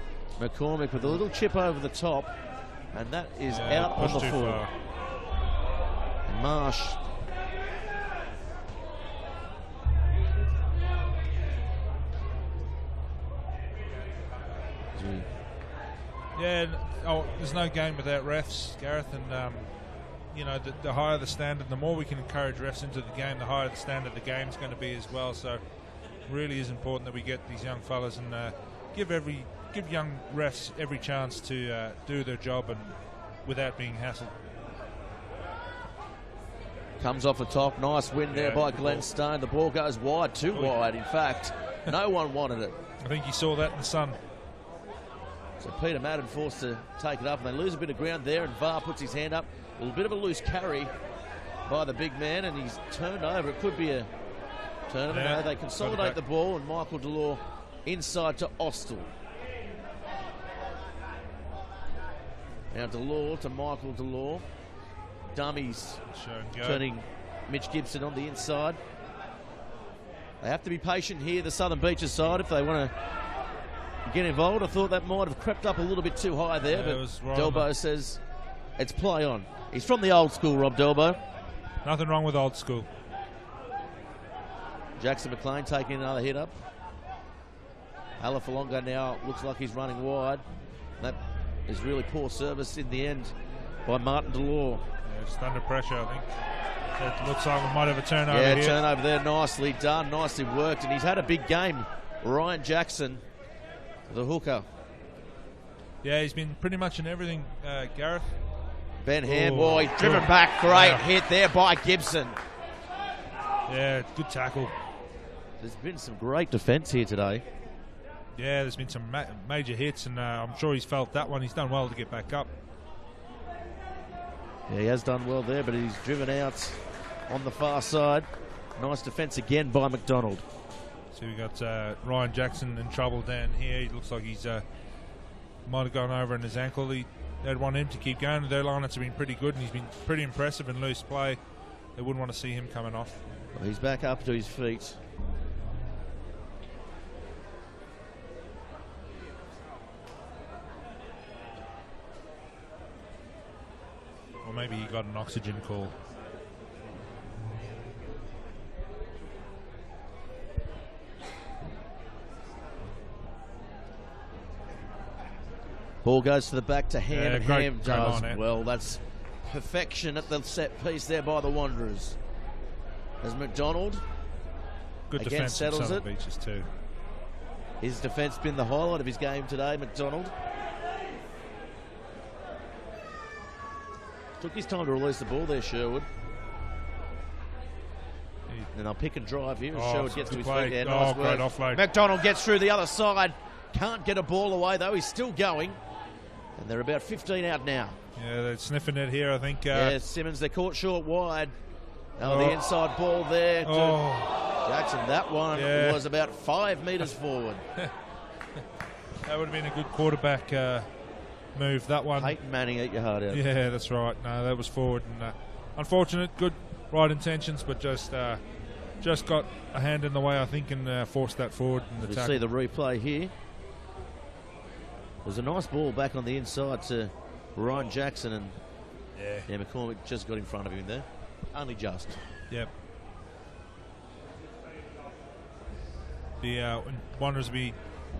McCormick with a little chip over the top, and that is out on the floor. And Marsh Yeah, there's no game without refs, Gareth, and you know, the higher the standard, the more we can encourage refs into the game, the higher the standard the game's going to be as well. So it really is important that we get these young fellas and give young refs every chance to do their job and without being hassled. comes off the top. Nice win there by Glenn Stone. The ball goes wide, too wide, in fact. No one wanted it. I think you saw that in the sun. So Peter Madden forced to take it up, and they lose a bit of ground there, and VAR puts his hand up. A little bit of a loose carry by the big man, and he's turned over. It could be a tournament. Yeah, No, they consolidate the ball, and Michael Delore inside to Austell. Now Delore to Michael Delore. Dummies turning Mitch Gibson on the inside. They have to be patient here, the Southern Beaches side, if they want to get involved. I thought that might have crept up a little bit too high there, but right Delbo says It's play on. He's from the old school, Rob Delbo. Nothing wrong with old school. Jackson McLean taking another hit up. Alafalonga now looks like he's running wide. That is really poor service in the end by Martin Delore. Yeah, just under pressure, I think. It looks like we might have a turnover here. Yeah, turnover there. Nicely done, nicely worked. And he's had a big game, Ryan Jackson, the hooker. Yeah, he's been pretty much in everything, Gareth. Ben Hamboy driven back. Great hit there by Gibson. Yeah, good tackle. There's been some great defence here today. Yeah, there's been some major hits, and I'm sure he's felt that one. He's done well to get back up. Yeah, he has done well there, but he's driven out on the far side. Nice defence again by McDonald. So we got Ryan Jackson in trouble down here. He looks like he's might have gone over in his ankle. They'd want him to keep going. Their lineups have been pretty good, and he's been pretty impressive in loose play. They wouldn't want to see him coming off. Well, he's back up to his feet. Or maybe he got an oxygen call. Ball goes to the back to Ham, and great Ham does on, well. That's perfection at the set piece there by the Wanderers. As McDonald Good again defence from settles Southern it. Beaches too. His defence been the highlight of his game today, McDonald. Took his time to release the ball there, Sherwood. And they'll pick and drive here as Sherwood gets to his feet. Yeah, nice great work. offload. McDonald gets through the other side. Can't get a ball away though. He's still going. And they're about 15 out now. Yeah, they're sniffing it here, I think. Yeah, Simmons, they're caught short wide. Oh, the inside ball there to Jackson. That one was about 5 metres forward. That would have been a good quarterback move, that one. Peyton Manning, eat your heart out. Yeah, that's right. No, that was forward. And unfortunate, good right intentions, but just got a hand in the way, I think, and forced that forward in the We tackle. see the replay here. It was a nice ball back on the inside to Ryan Jackson, and McCormick just got in front of him there. Only just. Yep. The Wanderers will be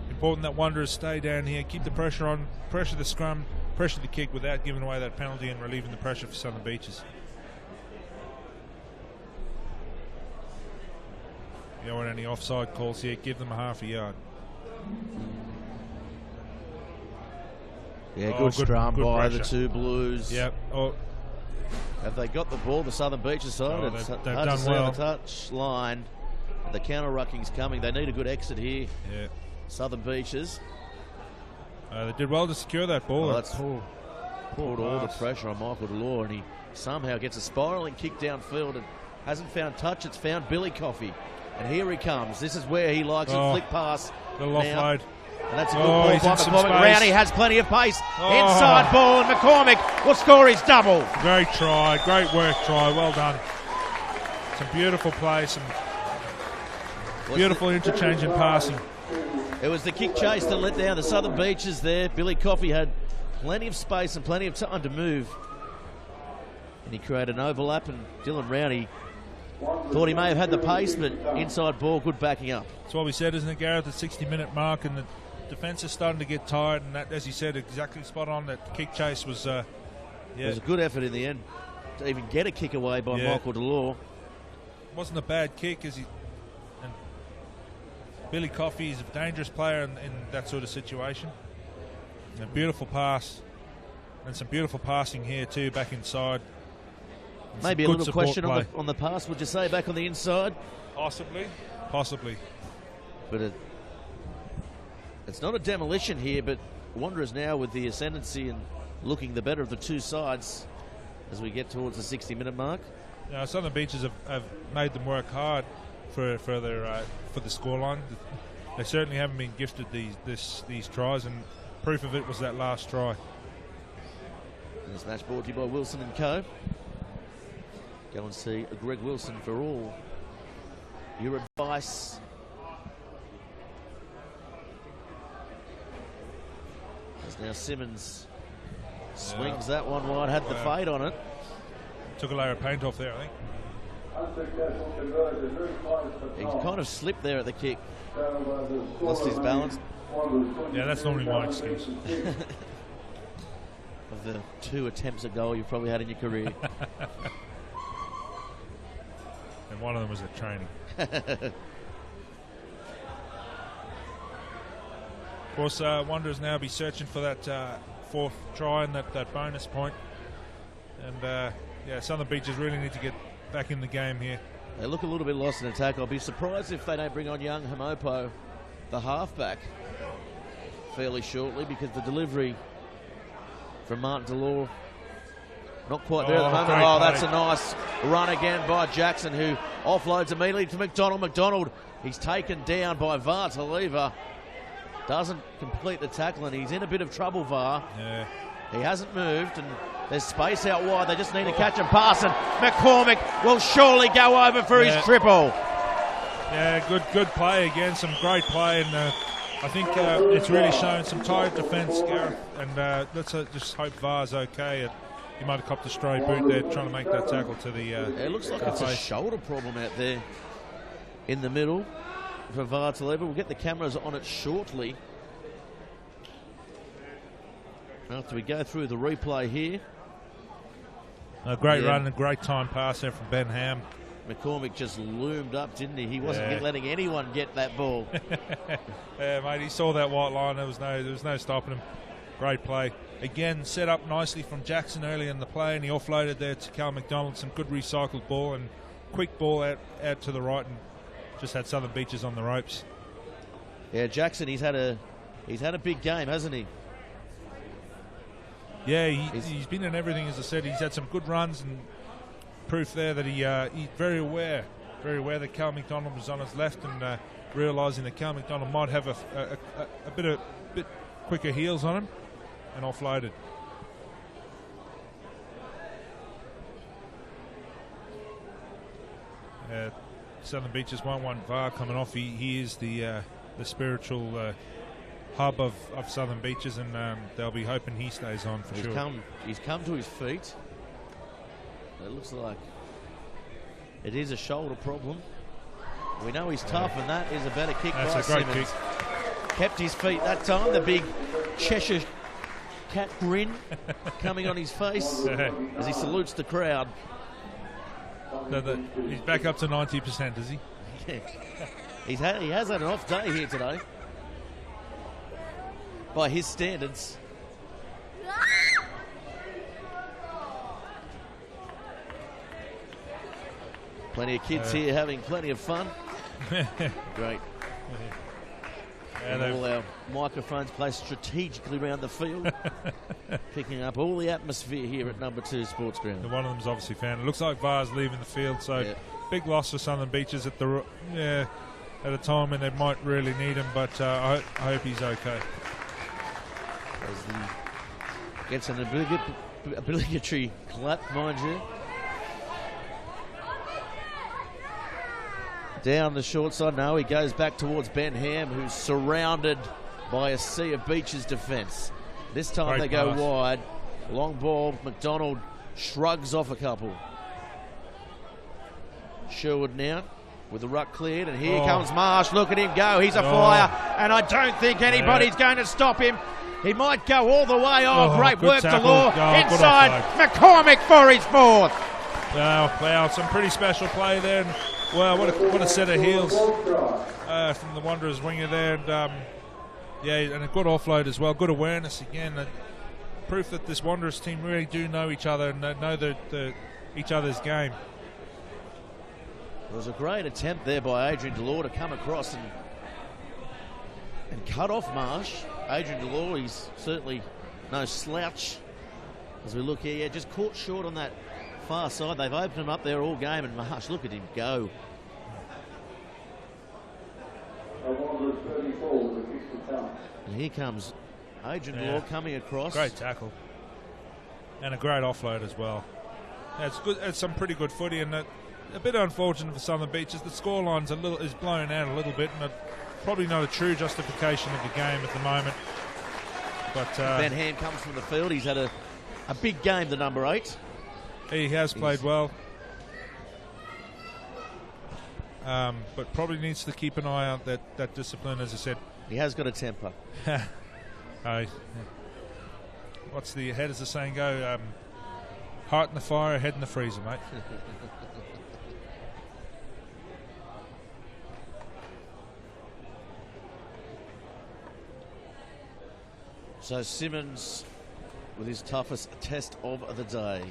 important that Wanderers stay down here, keep the pressure on, pressure the scrum, pressure the kick without giving away that penalty and relieving the pressure for Southern Beaches. You don't want any offside calls here, give them a half a yard. Yeah, good scrum good by pressure. the two Blues. Yep. Have they got the ball, the Southern Beaches side? It's they've hard done to see well. on the touch line. The counter rucking's coming. They need a good exit here. Yeah. Southern Beaches. They did well to secure that ball. Oh, that's pulled all the pressure on Michael Delore, and he somehow gets a spiralling kick downfield and hasn't found touch. It's found Billy Coffey. And here he comes. This is where he likes it. Flick pass. Little offload. And that's a good ball by McCormick. Rowney has plenty of pace. Oh. Inside ball, and McCormick will score his double. Great try. Great work try. Well done. Some beautiful play. Some beautiful interchange in passing. It was the kick chase that let down the Southern Beaches there. Billy Coffey had plenty of space and plenty of time to move. And he created an overlap, and Dylan Rowney thought he may have had the pace, but inside ball, good backing up. That's what we said, isn't it, Gareth? The 60-minute mark, and the defence is starting to get tired, and that, as you said, exactly spot on. That kick chase was, It was a good effort in the end to even get a kick away by Michael Delore. Wasn't a bad kick, and Billy Coffey is a dangerous player in that sort of situation. And a beautiful pass, and some beautiful passing here too, back inside. Maybe a little question on the pass, would you say, back on the inside? Possibly. But it's not a demolition here, but Wanderers now with the ascendancy and looking the better of the two sides as we get towards the 60-minute mark. Now, Southern Beaches have made them work hard for the scoreline. They certainly haven't been gifted these tries, and proof of it was that last try. And this match brought to you by Wilson & Co. Go and see Greg Wilson for all your advice. As now Simmons Swings that one wide, had the fade on it. Took a layer of paint off there, I think. He kind of slipped there at the kick. Lost his balance. Yeah, that's normally my excuse. Of the 2 attempts at goal you've probably had in your career. And one of them was at training. Of course, Wanderers now be searching for that 4th try and that bonus point. And yeah, Southern Beaches really need to get back in the game here. They look a little bit lost in attack. I'll be surprised if they don't bring on young Hamopo, the halfback, fairly shortly, because the delivery from Martin Delore not quite there at the moment. Oh, that's a nice run again by Jackson, who offloads immediately to McDonald. McDonald, he's taken down by VAR to Lever. Doesn't complete the tackle, and he's in a bit of trouble, VAR. Yeah. He hasn't moved, and there's space out wide. They just need to catch and pass, and McCormick will surely go over for his triple. Yeah, good play again, some great play, and I think it's really shown some tight defence, Gareth, and let's just hope VAR's okay. He might have copped a stray boot there trying to make that tackle to the it looks like it's a shoulder problem out there in the middle for VAR to Lever. We'll get the cameras on it shortly after we go through the replay here. A great run and a great time pass there from Ben Ham. McCormick just loomed up, didn't he? He wasn't letting anyone get that ball. Yeah, mate, he saw that white line. There was no stopping him. Great play. Again, set up nicely from Jackson early in the play, and he offloaded there to Carl McDonald. Some good recycled ball and quick ball out to the right, and just had Southern Beaches on the ropes. Yeah, Jackson, he's had a big game, hasn't he? Yeah, he's been in everything, as I said. He's had some good runs and proof there that he's very aware that Carl McDonald was on his left, and realising that Carl McDonald might have a bit quicker heels on him, and offloaded. Southern Beaches won't want VAR coming off. He is the spiritual hub of Southern Beaches, and they'll be hoping he stays on for sure. He's come to his feet. It looks like it is a shoulder problem. We know he's tough, and that is a better kick by That's a great Simmons. kick. Kept his feet that time. The big Cheshire cat grin coming on his face as he salutes the crowd. He's back up to 90%, is he? Yeah. He has had an off day here today, by his standards. Plenty of kids here having plenty of fun. Great. And all our microphones placed strategically around the field, picking up all the atmosphere here at number 2 Sports Ground. And one of them's obviously found. It looks like VAR's leaving the field, so big loss for Southern Beaches at a time when they might really need him, but I hope he's okay. As he gets an obligatory clap, mind you. Down the short side, no, he goes back towards Ben Ham, who's surrounded by a sea of Beaches defence. This time they go wide. Long ball, McDonald shrugs off a couple. Sherwood now with the ruck cleared, and here comes Marsh. Look at him go, he's a flyer, and I don't think anybody's going to stop him. He might go all the way. Great work to Law. Inside, McCormick for his 4th. Wow, some pretty special play there. And, wow, what a set of heels from the Wanderers winger there. And, and a good offload as well. Good awareness again. Proof that this Wanderers team really do know each other and know each other's game. There was a great attempt there by Adrian Delore to come across and cut off Marsh. Adrian Delore, he's certainly no slouch as we look here. Yeah, just caught short on that far side. They've opened him up there all game, and Marsh, look at him go. And here comes Adrian Delore coming across. Great tackle. And a great offload as well. Yeah, it's good. It's some pretty good footy, and a bit unfortunate for Southern Beaches. The scoreline's is blown out a little bit, and probably not a true justification of the game at the moment. But Ben Ham comes from the field. He's had a a big game, the number 8. He has played well. But probably needs to keep an eye out that discipline, as I said. He has got a temper. What's the head, as the saying go? Heart in the fire, head in the freezer, mate. So Simmons with his toughest test of the day.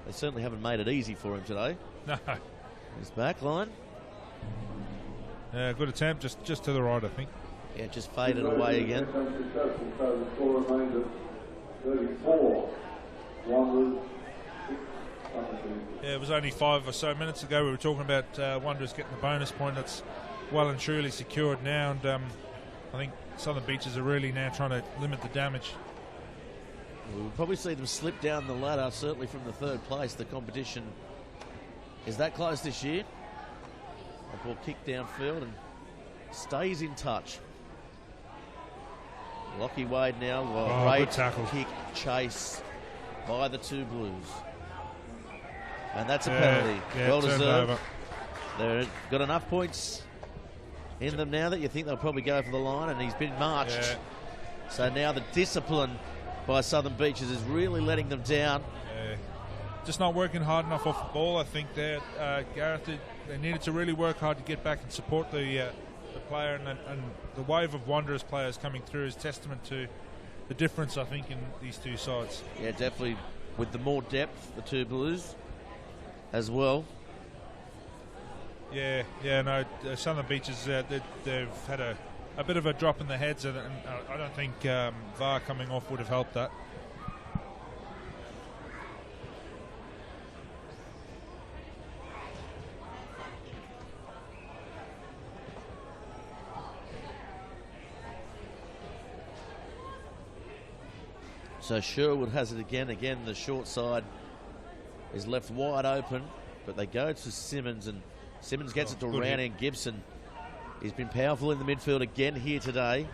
They certainly haven't made it easy for him today. No. His back line. Good attempt, just to the right, I think. Yeah, just faded away again. Yeah, it was only 5 or so minutes ago we were talking about Wanderers getting the bonus point. That's well and truly secured now, and I think Southern Beaches are really now trying to limit the damage. We'll probably see them slip down the ladder, certainly from the 3rd place. The competition is that close this year. The ball kicked downfield and stays in touch. Lockie Wade now, great tackle. Kick chase by the 2 Blues. And that's a penalty. Well deserved. They've got enough points in them now that you think they'll probably go for the line, and he's been marched. Yeah. So now the discipline by Southern Beaches is really letting them down. Just not working hard enough off the ball, I think. There, Gareth, they needed to really work hard to get back and support the player, and the wave of Wanderers players coming through is testament to the difference, I think, in these two sides. Yeah, definitely with the more depth, the 2 Blues as well. No, Southern Beaches, they've had a bit of a drop in the heads, and I don't think VAR coming off would have helped that. So Sherwood has it again. Again, the short side is left wide open, but they go to Simmons, and Simmons gets it to Rowney and Gibson. He's been powerful in the midfield again here today.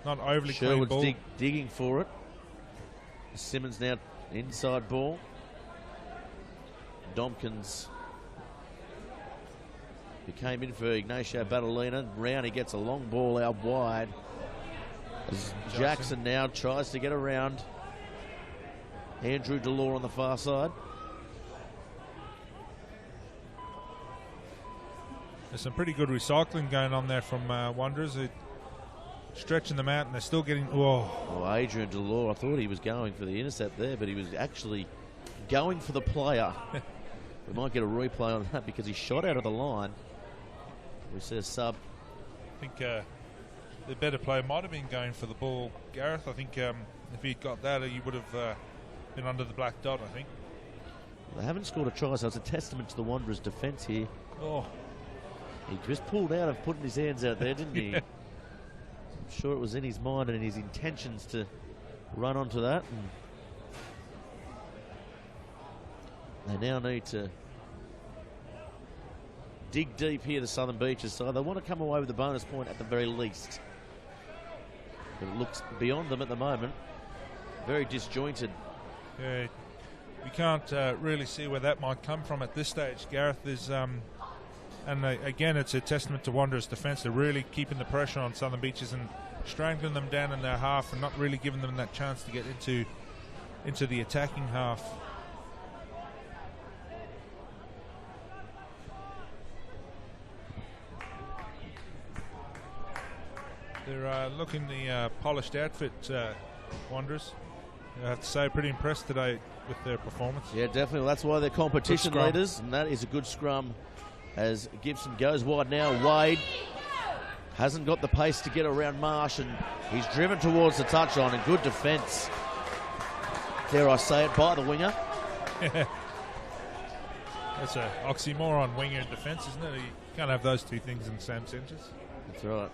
Not overly Sherwood's clean ball. digging for it. Simmons now inside ball. Domkins, who came in for Ignacio Badalina. Rowney gets a long ball out wide. As Jackson now tries to get around Andrew Delore on the far side. There's some pretty good recycling going on there from Wanderers. They're stretching them out, and they're still getting... Adrian Delore, I thought he was going for the intercept there, but he was actually going for the player. We might get a replay on that because he shot out of the line. We see a sub. I think the better player might have been going for the ball, Gareth. I think if he'd got that, he would have been under the black dot, I think. They haven't scored a try, so it's a testament to the Wanderers' defence here. He just pulled out of putting his hands out there, didn't he? I'm sure it was in his mind and in his intentions to run onto that. And they now need to dig deep here, the Southern Beaches side. They want to come away with the bonus point at the very least. But it looks beyond them at the moment. Very disjointed. Yeah, we can't really see where that might come from at this stage, Gareth. There's and again, it's a testament to Wanderers' defence. They're really keeping the pressure on Southern Beaches and strangling them down in their half, and not really giving them that chance to get into the attacking half. They're looking the polished outfit, Wanderers. I have to say, pretty impressed today with their performance. Yeah, definitely. Well, that's why they're competition leaders, and that is a good scrum as Gibson goes wide now. Wade hasn't got the pace to get around Marsh, and he's driven towards the touchline, and good defence, dare I say it, by the winger. That's an oxymoron, winger and defence, isn't it? You can't have those two things in the same sentence. That's right.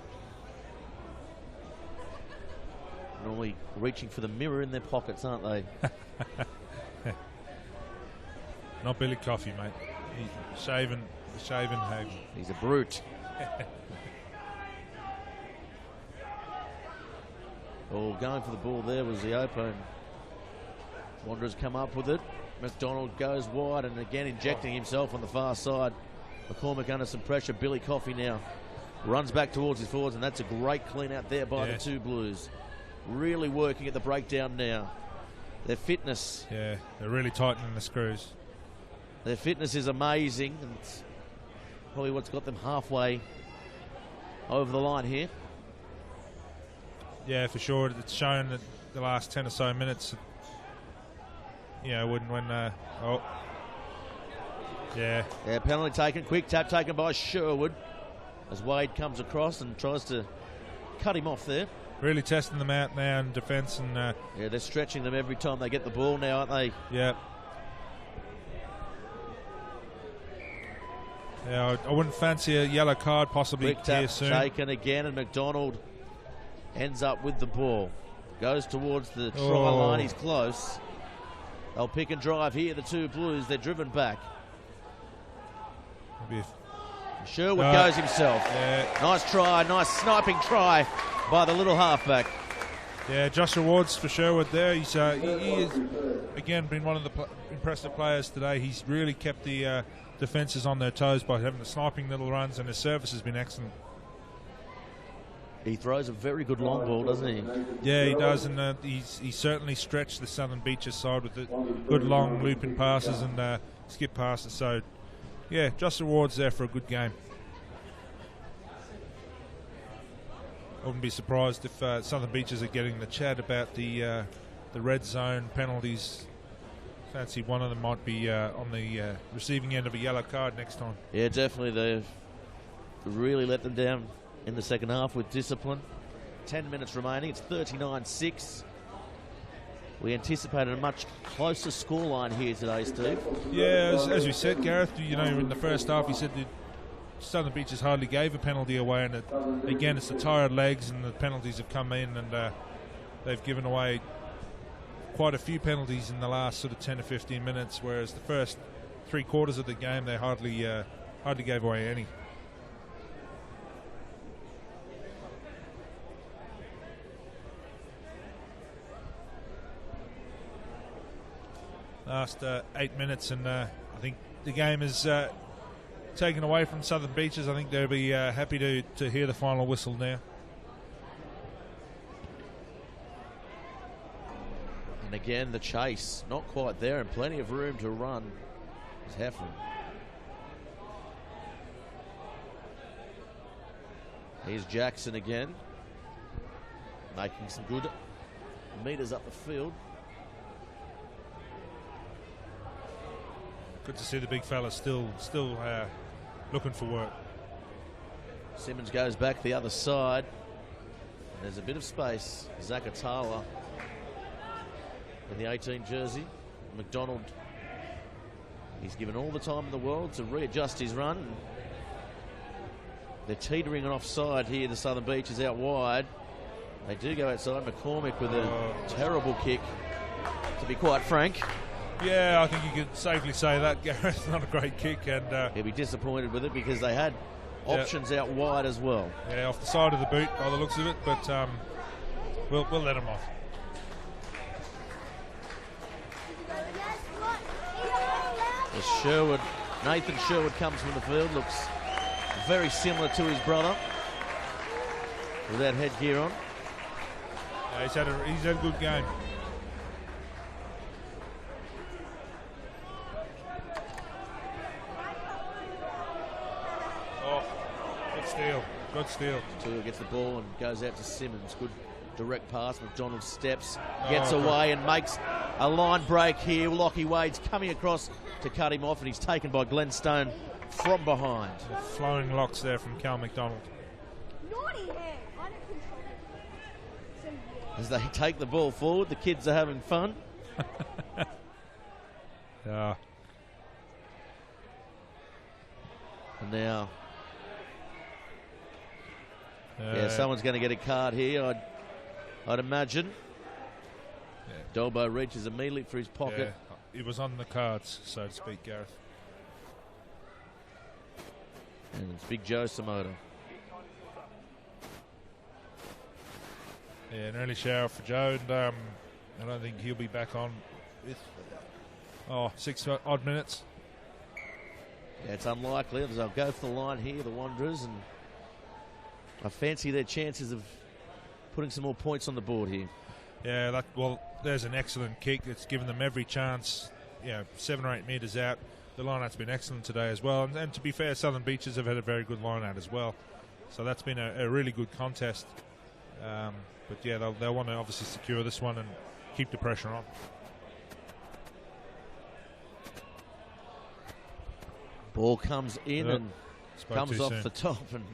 Normally reaching for the mirror in their pockets, aren't they? Not Billy Coffey, mate. He's shaven Hagen. He's a brute. Oh, going for the ball there was the open. Wanderers come up with it. McDonald goes wide and again injecting himself on the far side. McCormick under some pressure. Billy Coffey now runs back towards his forwards, and that's a great clean out there by the two Blues. Really working at the breakdown now. Their fitness. Yeah, they're really tightening the screws. Their fitness is amazing, and it's probably what's got them halfway over the line here. Yeah, for sure. It's shown that the last 10 or so minutes, Yeah, penalty taken. Quick tap taken by Sherwood as Wade comes across and tries to cut him off there. Really testing them out now in defence. And yeah, they're stretching them every time they get the ball now, aren't they? Yeah. Yeah, I wouldn't fancy a yellow card possibly Quick tap here soon. taken again, and McDonald ends up with the ball. Goes towards the try line. He's close. They'll pick and drive here, the two Blues. They're driven back. Sherwood goes himself. Yeah. Nice try, nice sniping try by the little halfback. Yeah, just rewards for Sherwood there. He has, again, been one of the impressive players today. He's really kept the defences on their toes by having the sniping little runs, and his service has been excellent. He throws a very good long ball, doesn't he? Yeah, he does, and he's certainly stretched the Southern Beaches side with the good long looping passes and skip passes. So, yeah, just rewards there for a good game. I wouldn't be surprised if Southern Beaches are getting the chat about the red zone penalties. Fancy one of them might be on the receiving end of a yellow card next time. Yeah, definitely. They've really let them down in the second half with discipline. 10 minutes remaining. It's 39-6. We anticipated a much closer scoreline here today, Steve. Yeah, as we said, Gareth, in the first half, you said that Southern Beaches hardly gave a penalty away, and again, it's the tired legs, and the penalties have come in, and they've given away quite a few penalties in the last sort of 10 to 15 minutes, whereas the first 3/4 of the game, they hardly gave away any. Last 8 minutes, and I think the game is taken away from Southern Beaches. I think they'll be happy to hear the final whistle now. And again, the chase, not quite there, and plenty of room to run. It's Heffron. Here's Jackson again, making some good meters up the field. Good to see the big fella still looking for work. Simmons goes back the other side. There's a bit of space. Zakatala in the 18 jersey. McDonald, he's given all the time in the world to readjust his run. They're teetering on offside here. The Southern Beaches out wide. They do go outside. McCormick with a terrible kick, to be quite frank. Yeah, I think you could safely say that, Gareth. Not a great kick, and he'll be disappointed with it because they had options out wide as well. Yeah, off the side of the boot by the looks of it, but we'll let him off. Nathan Sherwood comes from the field, looks very similar to his brother with that headgear on. Yeah, he's had a good game. Good steal. Tua gets the ball and goes out to Simmons. Good direct pass. McDonald steps, gets away and makes a line break here. Lockie Wade's coming across to cut him off, and he's taken by Glenn Stone from behind. Flowing locks there from Cal McDonald. As they take the ball forward, the kids are having fun. Yeah. And now... yeah, someone's going to get a card here, I'd imagine. Yeah. Dolbo reaches immediately for his pocket. Yeah, it was on the cards, so to speak, Gareth. And it's Big Joe Samoda. Yeah, an early shower for Joe, and I don't think he'll be back on with 6 odd minutes. Yeah, it's unlikely. They'll go for the line here, the Wanderers, and I fancy their chances of putting some more points on the board here. Yeah, there's an excellent kick. It's given them every chance. 7 or 8 metres out. The line-out's been excellent today as well. And to be fair, Southern Beaches have had a very good line-out as well. So that's been a really good contest. But yeah, they'll want to obviously secure this one and keep the pressure on. Ball comes in and comes off soon. the top, and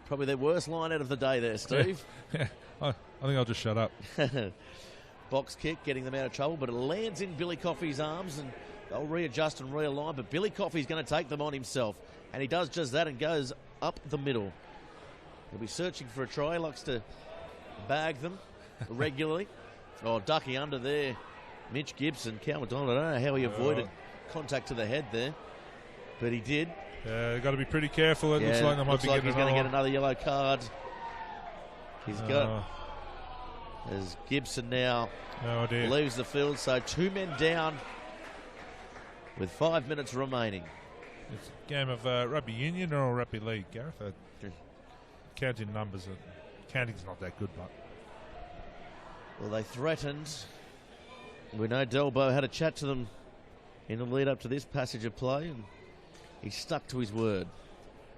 probably their worst line out of the day there, Steve. Yeah. I think I'll just shut up. Box kick, getting them out of trouble, but it lands in Billy Coffey's arms, and they'll readjust and realign, but Billy Coffey's going to take them on himself, and he does just that and goes up the middle. He'll be searching for a try, likes to bag them regularly. Ducking under there, Mitch Gibson. Cal McDonald, I don't know how he avoided contact to the head there, but he did. They've got to be pretty careful. It looks like they might be he's going to get another yellow card. He's got, as Gibson now leaves the field, so 2 men down with 5 minutes remaining. It's a game of rugby union or rugby league, Gareth? Counting numbers, counting's not that good, but. Well, they threatened. We know Delbo had a chat to them in the lead up to this passage of play, and he stuck to his word.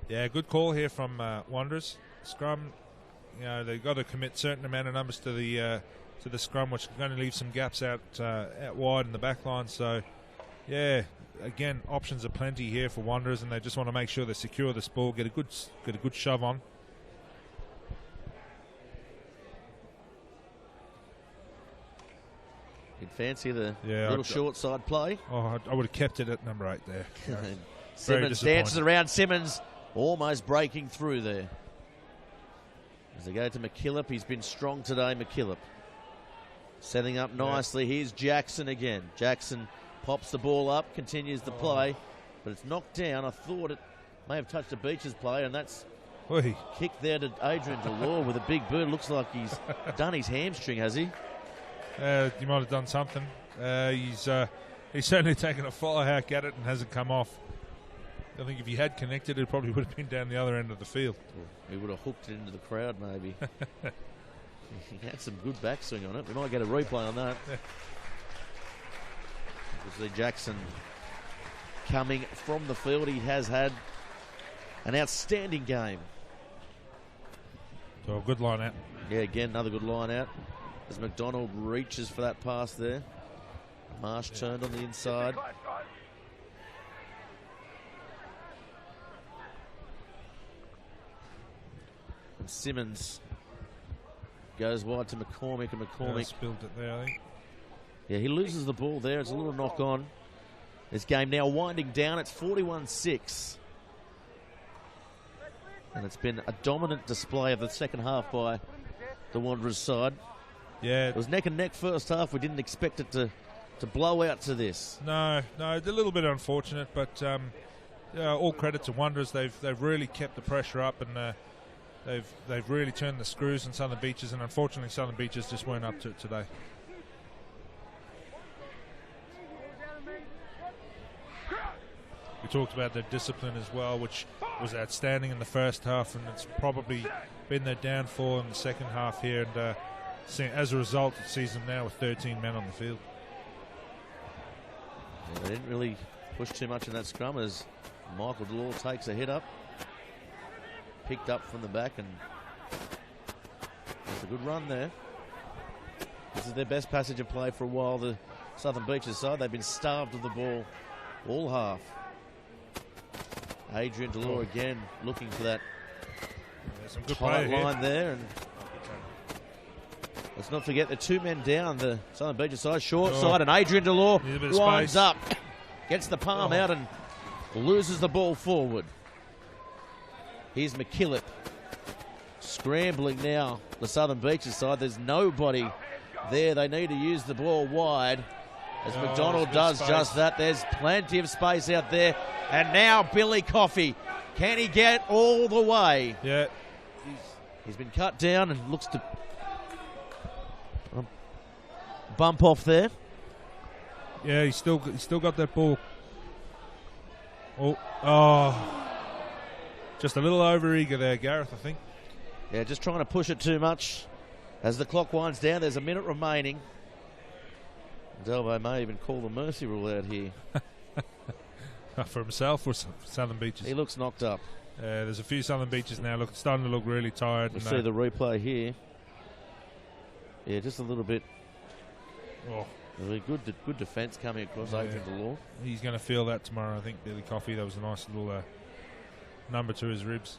Yeah, good call here from Wanderers. Scrum, they've got to commit certain amount of numbers to the scrum, which is going to leave some gaps out wide in the back line. So, yeah, again, options are plenty here for Wanderers, and they just want to make sure they secure this ball, get a good shove on. You'd fancy the little short side play. I would have kept it at number 8 there. Simmons dances around. Simmons almost breaking through there. As they go to McKillop, he's been strong today, McKillop. Setting up nicely. Here's Jackson again. Jackson pops the ball up, continues the play, but it's knocked down. I thought it may have touched a Beaches player, and that's kick there to Adrian Delore with a big boot. Looks like he's done his hamstring, has he? He might have done something. He's certainly taken a fly hack at it and hasn't come off. I think if he had connected, it probably would have been down the other end of the field. He would have hooked it into the crowd, maybe. He had some good backswing on it. We might get a replay on that. You see Jackson coming from the field. He has had an outstanding game. So a good line out. Yeah, again, another good line out. As McDonald reaches for that pass there. Marsh turned on the inside. And Simmons goes wide to McCormick, and McCormick spilled it there, I think. Yeah, he loses the ball there. It's a little knock on. This game now winding down. It's 41-6. And it's been a dominant display of the second half by the Wanderers side. Yeah, it was neck and neck first half. We didn't expect it to blow out to this. No, it's a little bit unfortunate, but all credit to Wanderers. They've really kept the pressure up, and they've really turned the screws in Southern Beaches, and unfortunately Southern Beaches just weren't up to it today. We talked about their discipline as well, which was outstanding in the first half, and it's probably been their downfall in the second half here, and as a result, it sees them now with 13 men on the field. Yeah, they didn't really push too much in that scrum as Michael Delore takes a hit up. Picked up from the back, and it's a good run there. This is their best passage of play for a while, the Southern Beaches side. They've been starved of the ball all half. Adrian Delore again looking for that some good tight line there, and let's not forget the 2 men down, the Southern Beaches side, short side, and Adrian Delore winds up, gets the palm out and loses the ball forward. Here's McKillop scrambling now, the Southern Beaches side. There's nobody there. They need to use the ball wide, as McDonald does just that. There's plenty of space out there. And now Billy Coffey. Can he get all the way? Yeah. He's been cut down and looks to bump off there. Yeah, he's still got that ball. Oh, just a little over eager there, Gareth, I think. Yeah, just trying to push it too much. As the clock winds down, there's a minute remaining. Delvo may even call the mercy rule out here. For himself or Southern Beaches? He looks knocked up. There's a few Southern Beaches now starting to look really tired. We'll see the replay here. Yeah, just a little bit. Oh. Really good defence coming across opening the law. He's going to feel that tomorrow, I think, Billy Coffey. That was a nice little number to his ribs.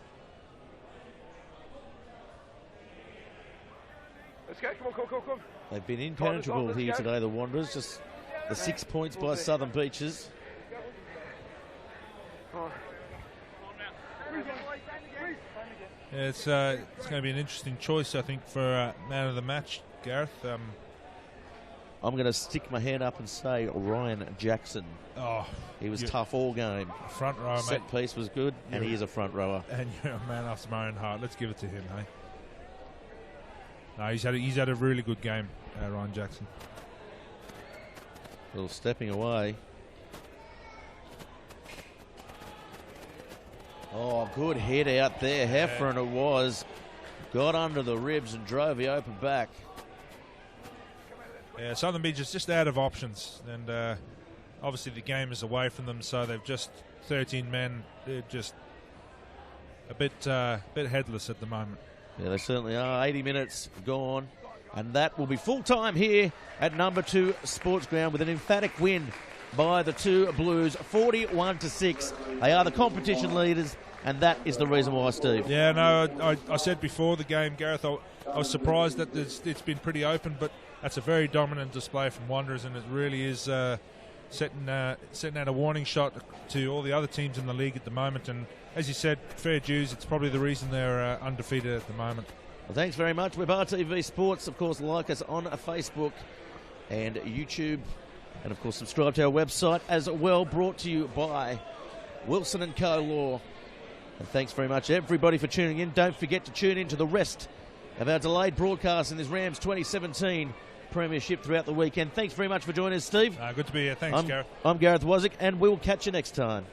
Let's go, come on. They've been impenetrable here today, the Wanderers. Just the 6 points by Southern Beaches. Yeah, it's going to be an interesting choice, I think, for man of the match, Gareth. I'm going to stick my hand up and say Ryan Jackson. Oh, he was tough all game. Front rower, mate. Set piece was good, and he is a front rower. And you're a man after my own heart. Let's give it to him, hey? No, he's had a really good game, Ryan Jackson. A little stepping away. Oh, good head out there. Heffron it was. Got under the ribs and drove the open back. Yeah, Southern Beach is just out of options, and obviously the game is away from them, so they've just 13 men. They're just a bit headless at the moment. Yeah, they certainly are. 80 minutes gone, and that will be full time here at number 2 Sports Ground with an emphatic win by the 2 Blues, 41-6. They are the competition leaders, and that is the reason why, Steve. Yeah, no, I said before the game, Gareth, I was surprised that it's been pretty open, but that's a very dominant display from Wanderers, and it really is setting out a warning shot to all the other teams in the league at the moment. And as you said, fair dues, it's probably the reason they're undefeated at the moment. Well, thanks very much. We're Bar TV Sports. Of course, like us on Facebook and YouTube. And, of course, subscribe to our website as well, brought to you by Wilson & Co. Law. And thanks very much, everybody, for tuning in. Don't forget to tune in to the rest of our delayed broadcast in this Rams 2017 Premiership throughout the weekend. Thanks very much for joining us, Steve. Good to be here. Thanks, Gareth. I'm Gareth Wazick, and we'll catch you next time.